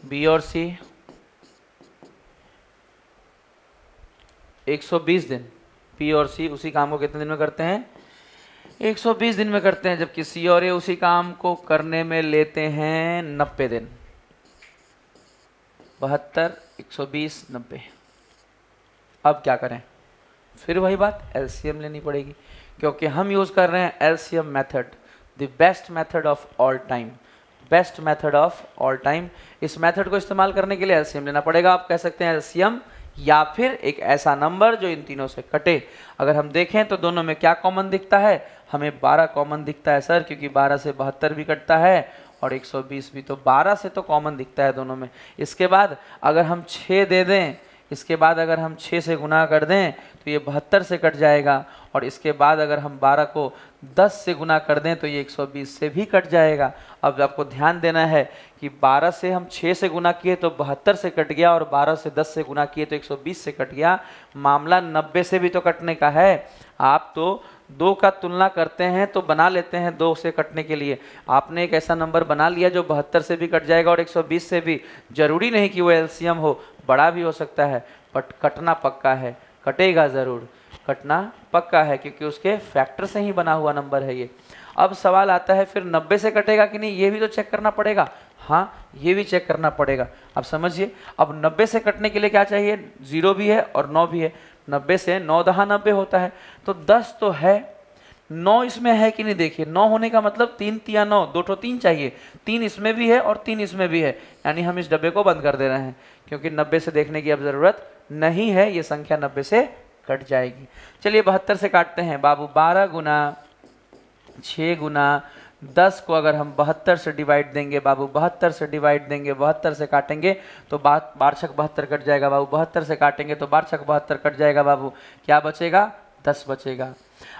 बी और सी 120 दिन। बी और सी उसी काम को कितने दिन में करते हैं? 120 दिन में करते हैं, जबकि सी और ए उसी काम को करने में लेते हैं 90 दिन। 72, 120, 90। अब क्या करें? फिर वही बात, एलसीएम लेनी पड़ेगी, क्योंकि हम यूज कर रहे हैं LCM method, the best method of all time. Best method of all time. इस मेथड को इस्तेमाल करने के लिए एलसीएम लेना पड़ेगा। आप कह सकते हैं एलसीएम या फिर एक ऐसा नंबर जो इन तीनों से कटे। अगर हम देखें तो दोनों में क्या कॉमन दिखता है? हमें 12 कॉमन दिखता है सर, क्योंकि 12 से 72 भी कटता है और 120 भी, तो 12 से तो कॉमन दिखता है दोनों में। इसके बाद अगर हम 6 दे दें इसके बाद अगर हम 6 से गुना कर दें तो ये 72 से कट जाएगा, और इसके बाद अगर हम 12 को 10 से गुना कर दें तो ये 120 से भी कट जाएगा। अब आपको ध्यान देना है कि 12 से हम 6 से गुना किए तो 72 से कट गया, और 12 से 10 से गुना किए तो 120 से कट गया। मामला 90 से भी तो कटने का है। आप तो 2 का तुलना करते हैं तो बना लेते हैं 2 से कटने के लिए। आपने एक ऐसा नंबर बना लिया जो 72 से भी कट जाएगा और 120 से भी। जरूरी नहीं कि वो एलसीएम हो, बड़ा भी हो सकता है, बट कटना पक्का है, कटेगा ज़रूर, कटना पक्का है, क्योंकि उसके फैक्टर से ही बना हुआ नंबर है ये। अब सवाल आता है फिर 90 से कटेगा कि नहीं, ये भी तो चेक करना पड़ेगा। हाँ, ये भी चेक करना पड़ेगा। अब समझिए, अब 90 से कटने के लिए क्या चाहिए, 0 भी है और 9 भी है। 90 से 9 दहा 90 होता है, तो 10 तो है, 9 इसमें है कि नहीं, देखिए 9 होने का मतलब 3 तिया 9, 2 तो 3 चाहिए, 3 इसमें भी है और 3 इसमें भी है, यानी हम इस डब्बे को बंद कर दे रहे हैं, क्योंकि 90 से देखने की अब ज़रूरत नहीं है, ये संख्या 90 से कट जाएगी। चलिए 72 से काटते हैं बाबू। 12 गुना 6 गुना 10 को अगर हम 72 से डिवाइड देंगे बाबू, 72 से डिवाइड देंगे, 72 से काटेंगे तो 12×6 = 72 कट जाएगा बाबू। 72 से काटेंगे तो 12×6 = 72 कट जाएगा बाबू। क्या बचेगा, 10 बचेगा।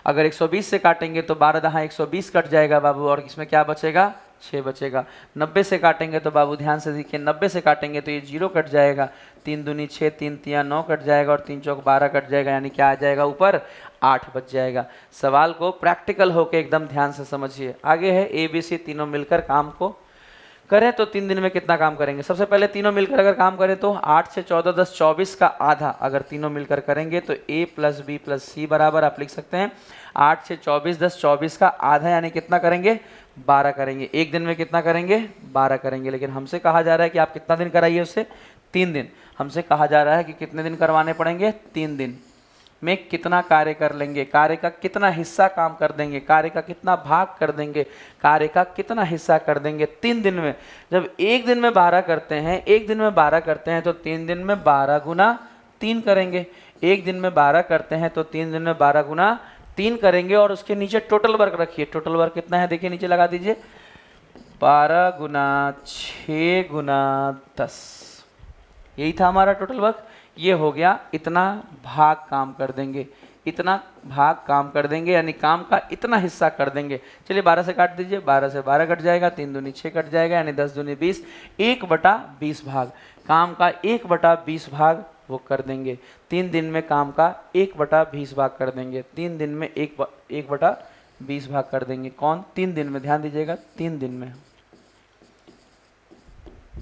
अगर 120 से काटेंगे तो 12×10 120 कट जाएगा बाबू, और इसमें क्या बचेगा, 6 बचेगा। 90 से काटेंगे तो बाबू ध्यान से देखिए, 90 से काटेंगे तो ये 0 कट जाएगा, 3 दूनी 6, 3 तिया 9 कट जाएगा, और 3 चौक 12 कट जाएगा, यानी क्या आ जाएगा, ऊपर 8 बच जाएगा। सवाल को प्रैक्टिकल होकर एकदम ध्यान से समझिए। आगे है ABC, तीनों मिलकर काम को करें तो 3 दिन में कितना काम करेंगे। सबसे पहले तीनों मिलकर अगर काम करें तो 8 से 14 10 24 का आधा अगर तीनों मिलकर करेंगे तो A + B + C बराबर आप लिख सकते हैं 8 से 24 10 24 का आधा, यानी कितना करेंगे, 12 करेंगे। एक दिन में कितना करेंगे, 12 करेंगे। लेकिन हमसे कहा जा रहा है कि आप कितना दिन कराइए उससे, 3 दिन। हमसे कहा जा रहा है कि कितने दिन करवाने पड़ेंगे, 3 दिन में कितना कार्य कर लेंगे, कार्य का कितना हिस्सा काम कर देंगे, कार्य का कितना भाग कर देंगे, कार्य का कितना हिस्सा कर देंगे 3 दिन में। जब एक दिन में 12 करते हैं, एक दिन में 12 करते हैं तो 3 दिन में 12 गुना 3 करेंगे। एक दिन में 12 करते हैं तो 3 दिन में 12 गुना 3 करेंगे, और उसके नीचे टोटल वर्क रखिए। टोटल वर्क कितना है देखिए, नीचे लगा दीजिए, 12 गुना 6 गुना 10, यही था हमारा टोटल वर्क। ये हो गया, इतना भाग काम कर देंगे, इतना भाग काम कर देंगे, यानी काम का इतना हिस्सा कर देंगे। चलिए 12 से काट दीजिए, 12 से 12 कट जाएगा, 3 दूनी 6 कट जाएगा, यानी 10 दूनी 20, 1/20 भाग काम का 1/20 भाग वो कर देंगे। 3 दिन में काम का 1/20 भाग कर देंगे। 3 दिन में 1/20 भाग कर देंगे। कौन, 3 दिन में, ध्यान दीजिएगा, 3 दिन में।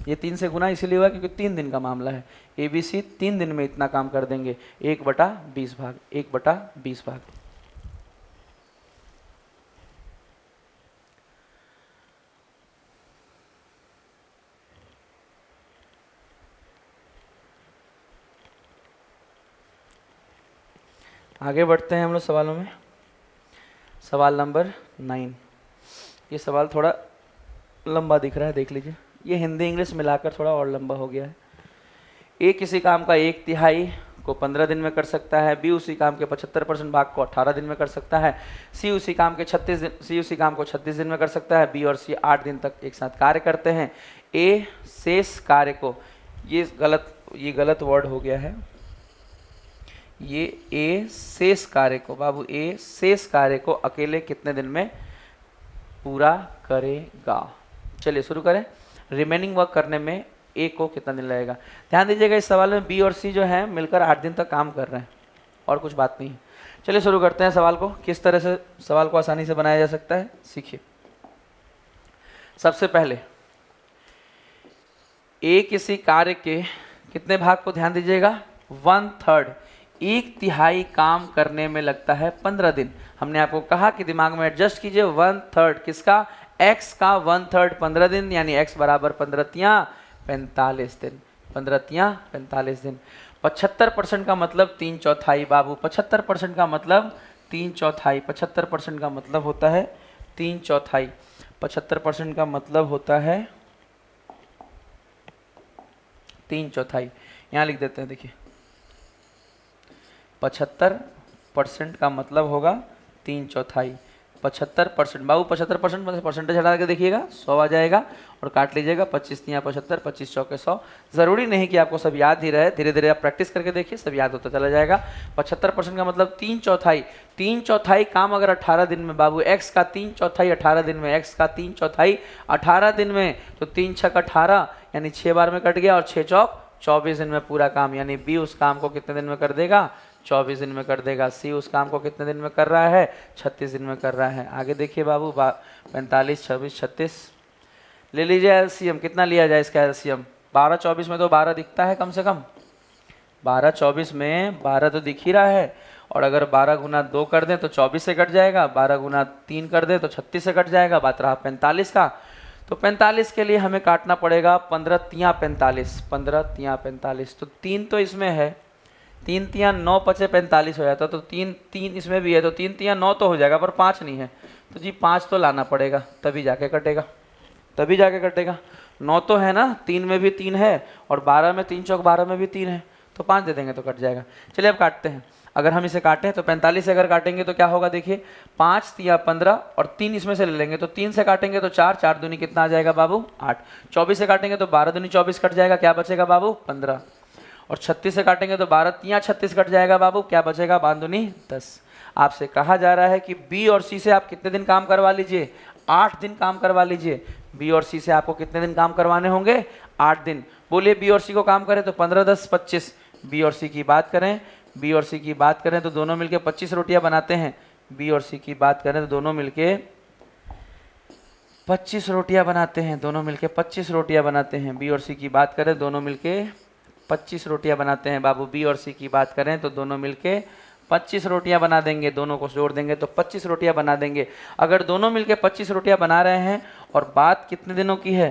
ये 3 से गुना इसीलिए हुआ क्योंकि 3 दिन का मामला है। ABC 3 दिन में इतना काम कर देंगे, 1/20 भाग, 1/20 भाग। आगे बढ़ते हैं हम लोग सवालों में। सवाल नंबर 9। ये सवाल थोड़ा लंबा दिख रहा है, देख लीजिए। ये हिंदी इंग्लिश मिलाकर थोड़ा और लंबा हो गया है। A किसी काम का 1/3 को 15 दिन में कर सकता है, B उसी काम के 75% भाग को 18 दिन में कर सकता है, C उसी काम को 36 दिन में कर सकता है। B और C 8 दिन तक एक साथ कार्य करते हैं। A शेष कार्य को, ये गलत वर्ड हो गया है, ये A शेष कार्य को बाबू, A शेष कार्य को अकेले कितने दिन में पूरा करेगा। चलिए शुरू करें। रिमेनिंग वर्क करने में A को कितना दिन लगेगा। ध्यान दीजिएगा, इस सवाल में B और C जो है मिलकर 8 दिन तक काम कर रहे हैं, और कुछ बात नहीं है। चलिए शुरू करते हैं सवाल को। किस तरह से सवाल को आसानी से बनाया जा सकता है सीखिए। सबसे पहले A किसी कार्य के कितने भाग को, ध्यान दीजिएगा, 1/3, 1/3 काम करने में लगता है 15 दिन। हमने आपको कहा कि दिमाग में एडजस्ट कीजिए, 1/3 किसका, x का 1/3 15 दिन, यानी x बराबर 15 45 दिन, 15 45 दिन। 75% का मतलब 3/4 बाबू, 75% का मतलब 3/4, 75% का मतलब होता है 3/4, 75% का मतलब होता है 3/4। यहाँ लिख देते हैं, देखिए 75% का मतलब होगा 3/4, 75%। बाबू 75% में से परसेंटेज हटा के देखिएगा 100 आ जाएगा और काट लीजिएगा। 25 तियाँ 75, 25 चौके 100। ज़रूरी नहीं कि आपको सब याद ही रहे, धीरे धीरे आप प्रैक्टिस करके देखिए, सब याद होता चला जाएगा। 75% का मतलब 3/4। 3/4 काम अगर 18 दिन में बाबू, x का 3/4 18 दिन में, x का 3/4 18 दिन में, तो 3 छक 18 यानी 6 बार में कट गया और 6 चौक 24 दिन में पूरा काम। यानी बी उस काम को कितने दिन में कर देगा? 24 दिन में कर देगा। सी उस काम को कितने दिन में कर रहा है? 36 दिन में कर रहा है। आगे देखिए बाबू, 45, 26, 36 ले लीजिए एलसीएम। कितना लिया जाए इसका एलसीएम? 12 24 में तो 12 दिखता है कम से कम। 12 24 में 12 तो दिख ही रहा है। और अगर 12 गुना 2 कर दें तो 24 से कट जाएगा, 12 गुना 3 कर दें तो 36 से कट जाएगा। बात रहा 45 का, तो 45 के लिए हमें काटना पड़ेगा 15 तियाँ 45, 15 तियाँ 45। तो 3 तो इसमें है, 3 तियाँ 9 पचे 45 हो जाता, तो 3 इसमें भी है, तो 3 तियाँ 9 तो हो जाएगा, पर 5 नहीं है। तो जी 5 तो लाना पड़ेगा, तभी जाके कटेगा, तभी जाके कटेगा। 9 तो है ना, 3 में भी 3 है और 12 में 3 चौक 12 में भी 3 है, तो 5 दे देंगे तो कट जाएगा। चलिए अब काटते हैं। अगर हम इसे काटें तो 45 से अगर काटेंगे तो क्या होगा? देखिए 5 तियाँ 15 और 3 इसमें से ले लेंगे, तो 3 से काटेंगे तो 4, 4 दूनी कितना आ जाएगा बाबू? 8। 24 से काटेंगे तो 12 दूनी 24 कट जाएगा, क्या बचेगा बाबू? 15। और 36 से काटेंगे तो 12 तियाँ 36 कट जाएगा बाबू, क्या बचेगा? 12 दूनी 10। आपसे कहा जा रहा है कि बी और सी से आप कितने दिन काम करवा लीजिए? 8 दिन काम करवा लीजिए। बी और सी से आपको कितने दिन काम करवाने होंगे? 8 दिन। बोलिए बी और सी को काम करें तो 15 10 25। बी और सी की बात करें, बी और सी की बात करें तो दोनों मिलके 25 रोटियां बनाते हैं। बी और सी की बात करें तो दोनों मिलके 25 रोटियां बनाते हैं, दोनों मिलके 25 रोटियां बनाते हैं। बी और सी की बात करें दोनों मिलके 25 रोटियां बनाते हैं बाबू। बी और सी की बात करें तो दोनों मिलके 25 रोटियां बना देंगे, दोनों को जोड़ देंगे तो 25 रोटियां बना देंगे। अगर दोनों मिलके 25 रोटियां बना रहे हैं और बात कितने दिनों की है?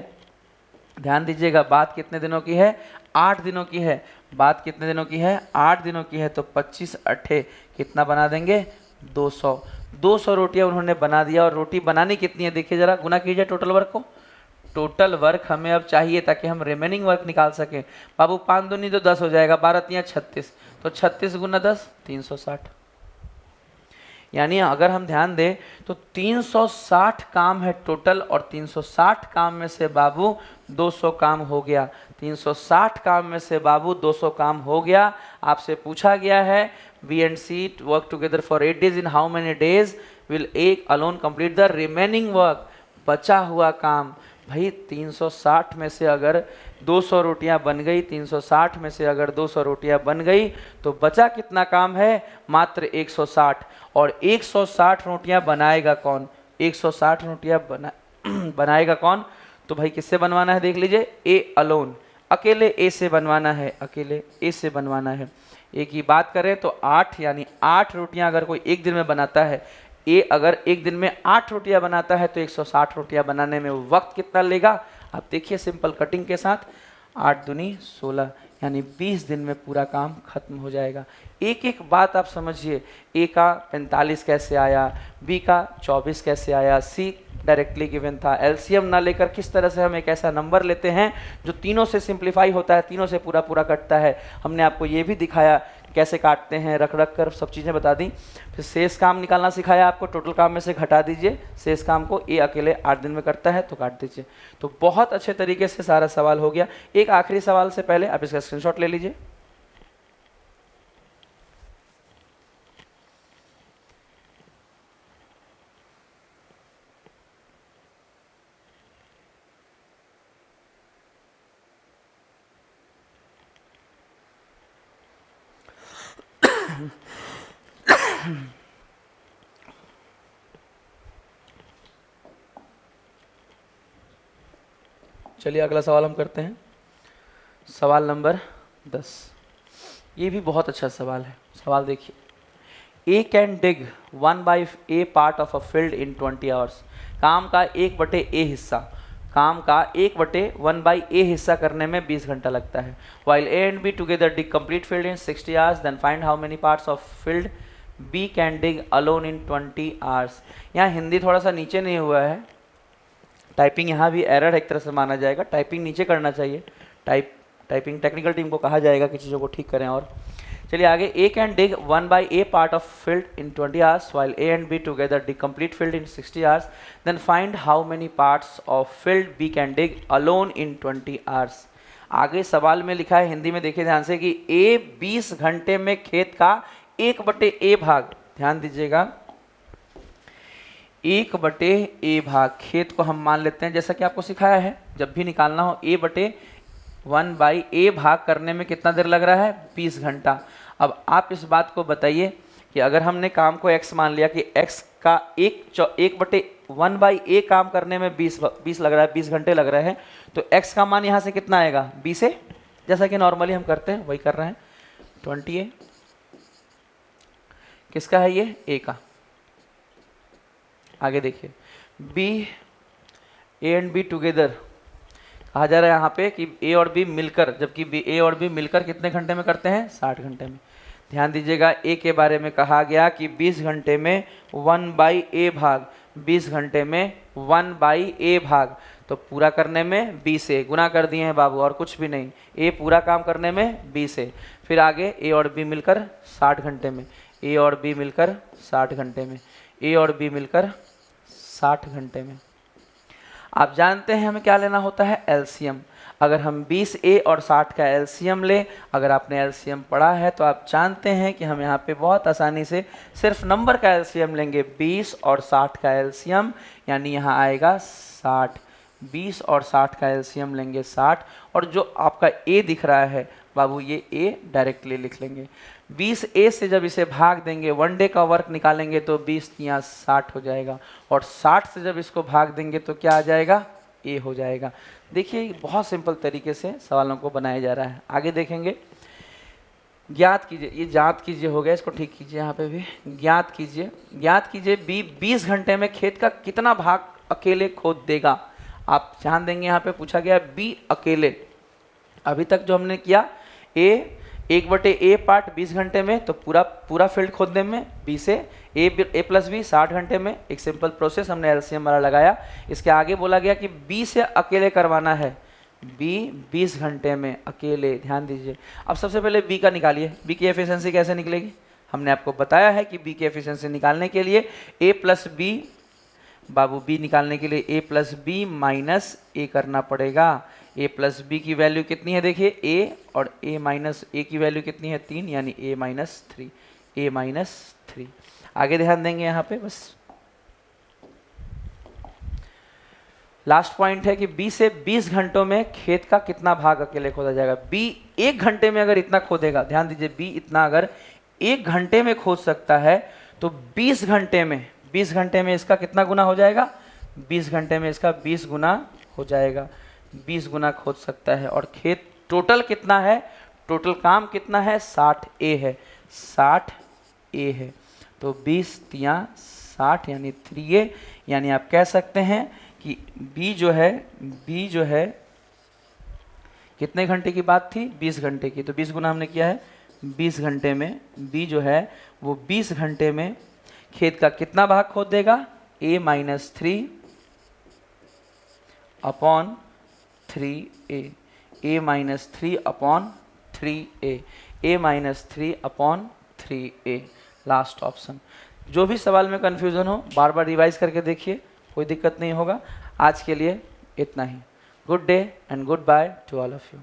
ध्यान दीजिएगा, बात कितने दिनों की है? 8 दिनों की है। बात कितने दिनों की है? 8 दिनों की है। तो 25 अट्ठे कितना बना देंगे? 200। 200 रोटियां उन्होंने बना दिया। और रोटी बनानी कितनी है देखिए जरा, गुना कीजिए टोटल वर्क को। टोटल वर्क हमें अब चाहिए ताकि हम रिमेनिंग वर्क निकाल सकें। बाबू 5 दूनी तो 10 हो जाएगा, 12 तियाँ 36, तो 36 गुना 10 360। यानी अगर हम ध्यान दें तो 360 काम है टोटल, और 360 काम में से बाबू 200 काम हो गया। 360 काम में से बाबू 200 काम हो गया। आपसे पूछा गया है B and C work together for 8 days, in how many days will A alone complete the remaining work? बचा हुआ काम भाई 360 में से अगर 200 रोटियां बन गई, 360 में से अगर 200 रोटियां बन गई तो बचा कितना काम है? मात्र 160। और 160 रोटियां बनाएगा कौन? 160 रोटियां बनाएगा कौन? तो भाई किससे बनवाना है देख लीजिए, ए अलोन, अकेले ए से बनवाना है, अकेले ए से बनवाना है। ए की बात करें तो 8, यानी 8 रोटियां अगर कोई एक दिन में बनाता है, ए अगर एक दिन में 8 रोटियां बनाता है तो 160 रोटियां बनाने में वक्त कितना लेगा? आप देखिए सिंपल कटिंग के साथ, 8 दूनी 16, यानी 20 दिन में पूरा काम खत्म हो जाएगा। एक एक बात आप समझिए, ए का 45 कैसे आया, बी का 24 कैसे आया, सी डायरेक्टली गिवन था। एलसीएम ना लेकर किस तरह से हम एक ऐसा नंबर लेते हैं जो तीनों से सिंप्लीफाई होता है, तीनों से पूरा पूरा कटता है। हमने आपको ये भी दिखाया कैसे काटते हैं, रख रख कर सब चीज़ें बता दी। फिर शेष काम निकालना सिखाया आपको, टोटल काम में से घटा दीजिए शेष काम को। ए अकेले 8 दिन में करता है तो काट दीजिए। तो बहुत अच्छे तरीके से सारा सवाल हो गया। एक आखिरी सवाल से पहले आप इसका स्क्रीनशॉट ले लीजिए। चलिए अगला सवाल हम करते हैं, सवाल नंबर 10। ये भी बहुत अच्छा सवाल है। सवाल देखिए, A can dig 1/a part of a field in 20 hours. काम का 1/a हिस्सा, काम का 1/1 हिस्सा करने में 20 घंटा लगता है। While A and B together dig complete field in 60 hours, then find how many parts of field B can dig alone in 20 hours. यहाँ हिंदी थोड़ा सा नीचे नहीं हुआ है, टाइपिंग यहाँ भी एरर एक तरह से माना जाएगा, टाइपिंग नीचे करना चाहिए। टाइपिंग टेक्निकल टीम को कहा जाएगा कि चीज़ों को ठीक करें। और चलिए आगे, A can dig 1/a part of field in 20 hours while A and B together dig complete field in 60 hours. Then find how many parts of field B can dig alone in 20 hours. आगे सवाल में लिखा है, हिंदी में देखिए ध्यान से, कि A 20 घंटे में खेत का 1/a भाग, ध्यान दीजिएगा, 1/a भाग खेत को हम मान लेते हैं, जैसा कि आपको सिखाया है, जब भी निकालना हो A/1/a भाग करने में कितना देर लग रहा है, 20 घंटा। अब आप इस बात को बताइए कि अगर हमने काम को x मान लिया कि x का 1/1/a काम करने में 20 लग रहा है, 20 घंटे लग रहे हैं, तो x का मान यहाँ से कितना आएगा, 20 है, जैसा कि नॉर्मली हम करते हैं वही कर रहे हैं, 20a। किसका है ये, a का। आगे देखिए, B A and B together कहा जा रहा है यहाँ पे कि A और B मिलकर, जबकि A और B मिलकर कितने घंटे में करते हैं, 60 घंटे में। ध्यान दीजिएगा, A के बारे में कहा गया कि 20 घंटे में 1/a भाग, 20 घंटे में 1/a भाग, तो पूरा करने में 20 से गुना कर दिए हैं बाबू, और कुछ भी नहीं। A पूरा काम करने में 20 से, फिर आगे A और B मिलकर 60 घंटे में, A और B मिलकर 60 घंटे में, A और B मिलकर 60 घंटे में। आप जानते हैं हमें क्या लेना होता है, एलसीएम। अगर हम 20a और 60 का एलसीएम लें, अगर आपने एलसीएम पढ़ा है तो आप जानते हैं कि हम यहाँ पे बहुत आसानी से सिर्फ नंबर का एलसीएम लेंगे, 20 और 60 का एलसीएम, यानी यहाँ आएगा 60। 20 और 60 का एलसीएम लेंगे 60, और जो आपका a दिख रहा है बाबू, ये a डायरेक्टली लिख लेंगे। 20a से जब इसे भाग देंगे, 1 डे का वर्क निकालेंगे तो 20 या 60 हो जाएगा, और 60 से जब इसको भाग देंगे तो क्या आ जाएगा, a हो जाएगा। देखिए बहुत सिंपल तरीके से सवालों को बनाया जा रहा है। आगे देखेंगे, ज्ञात कीजिए, ये ज्ञात कीजिए हो गया, इसको ठीक कीजिए, यहाँ पे भी ज्ञात कीजिए। ज्ञात कीजिए B 20 घंटे में खेत का कितना भाग अकेले खोद देगा। आप ध्यान देंगे, यहाँ पे पूछा गया B अकेले। अभी तक जो हमने किया, A 1/a पार्ट 20 घंटे में, तो पूरा फील्ड खोदने में B से A + B 60 घंटे में, एक सिंपल प्रोसेस हमने एलसीएम वाला लगाया। इसके आगे बोला गया कि B से अकेले करवाना है, B 20 घंटे में अकेले। ध्यान दीजिए, अब सबसे पहले B का निकालिए। B की एफिशिएंसी कैसे निकलेगी, हमने आपको बताया है कि B की एफिशिएंसी निकालने के लिए A + B, बाबू B निकालने के लिए A + B - A करना पड़ेगा। A + B की वैल्यू कितनी है, देखिए A, और A - A की वैल्यू कितनी है, 3, यानी A - 3, A - 3। आगे ध्यान देंगे यहाँ पे, बस लास्ट पॉइंट है कि B से 20 घंटों में खेत का कितना भाग अकेले खोदा जाएगा। B 1 घंटे में अगर इतना खोदेगा, ध्यान दीजिए, B इतना अगर 1 घंटे में खोद सकता है, तो 20 घंटे में इसका कितना गुना हो जाएगा, 20 घंटे में इसका 20 गुना हो जाएगा, 20 गुना खोद सकता है। और खेत टोटल कितना है, टोटल काम कितना है, 60a है, 60a है, तो 20 × 60 यानी 3a, यानी आप कह सकते हैं कि B जो है कितने घंटे की बात थी, 20 घंटे की, तो 20 गुना हमने किया है 20 घंटे में। B जो है वो 20 घंटे में खेत का कितना भाग खोद देगा, A - 3 upon 3a, A - 3 upon 3a, A - 3 upon 3a, last option. जो भी सवाल में कन्फ्यूजन हो बार बार रिवाइज करके देखिए, कोई दिक्कत नहीं होगा। आज के लिए इतना ही। Good day and goodbye to all of you.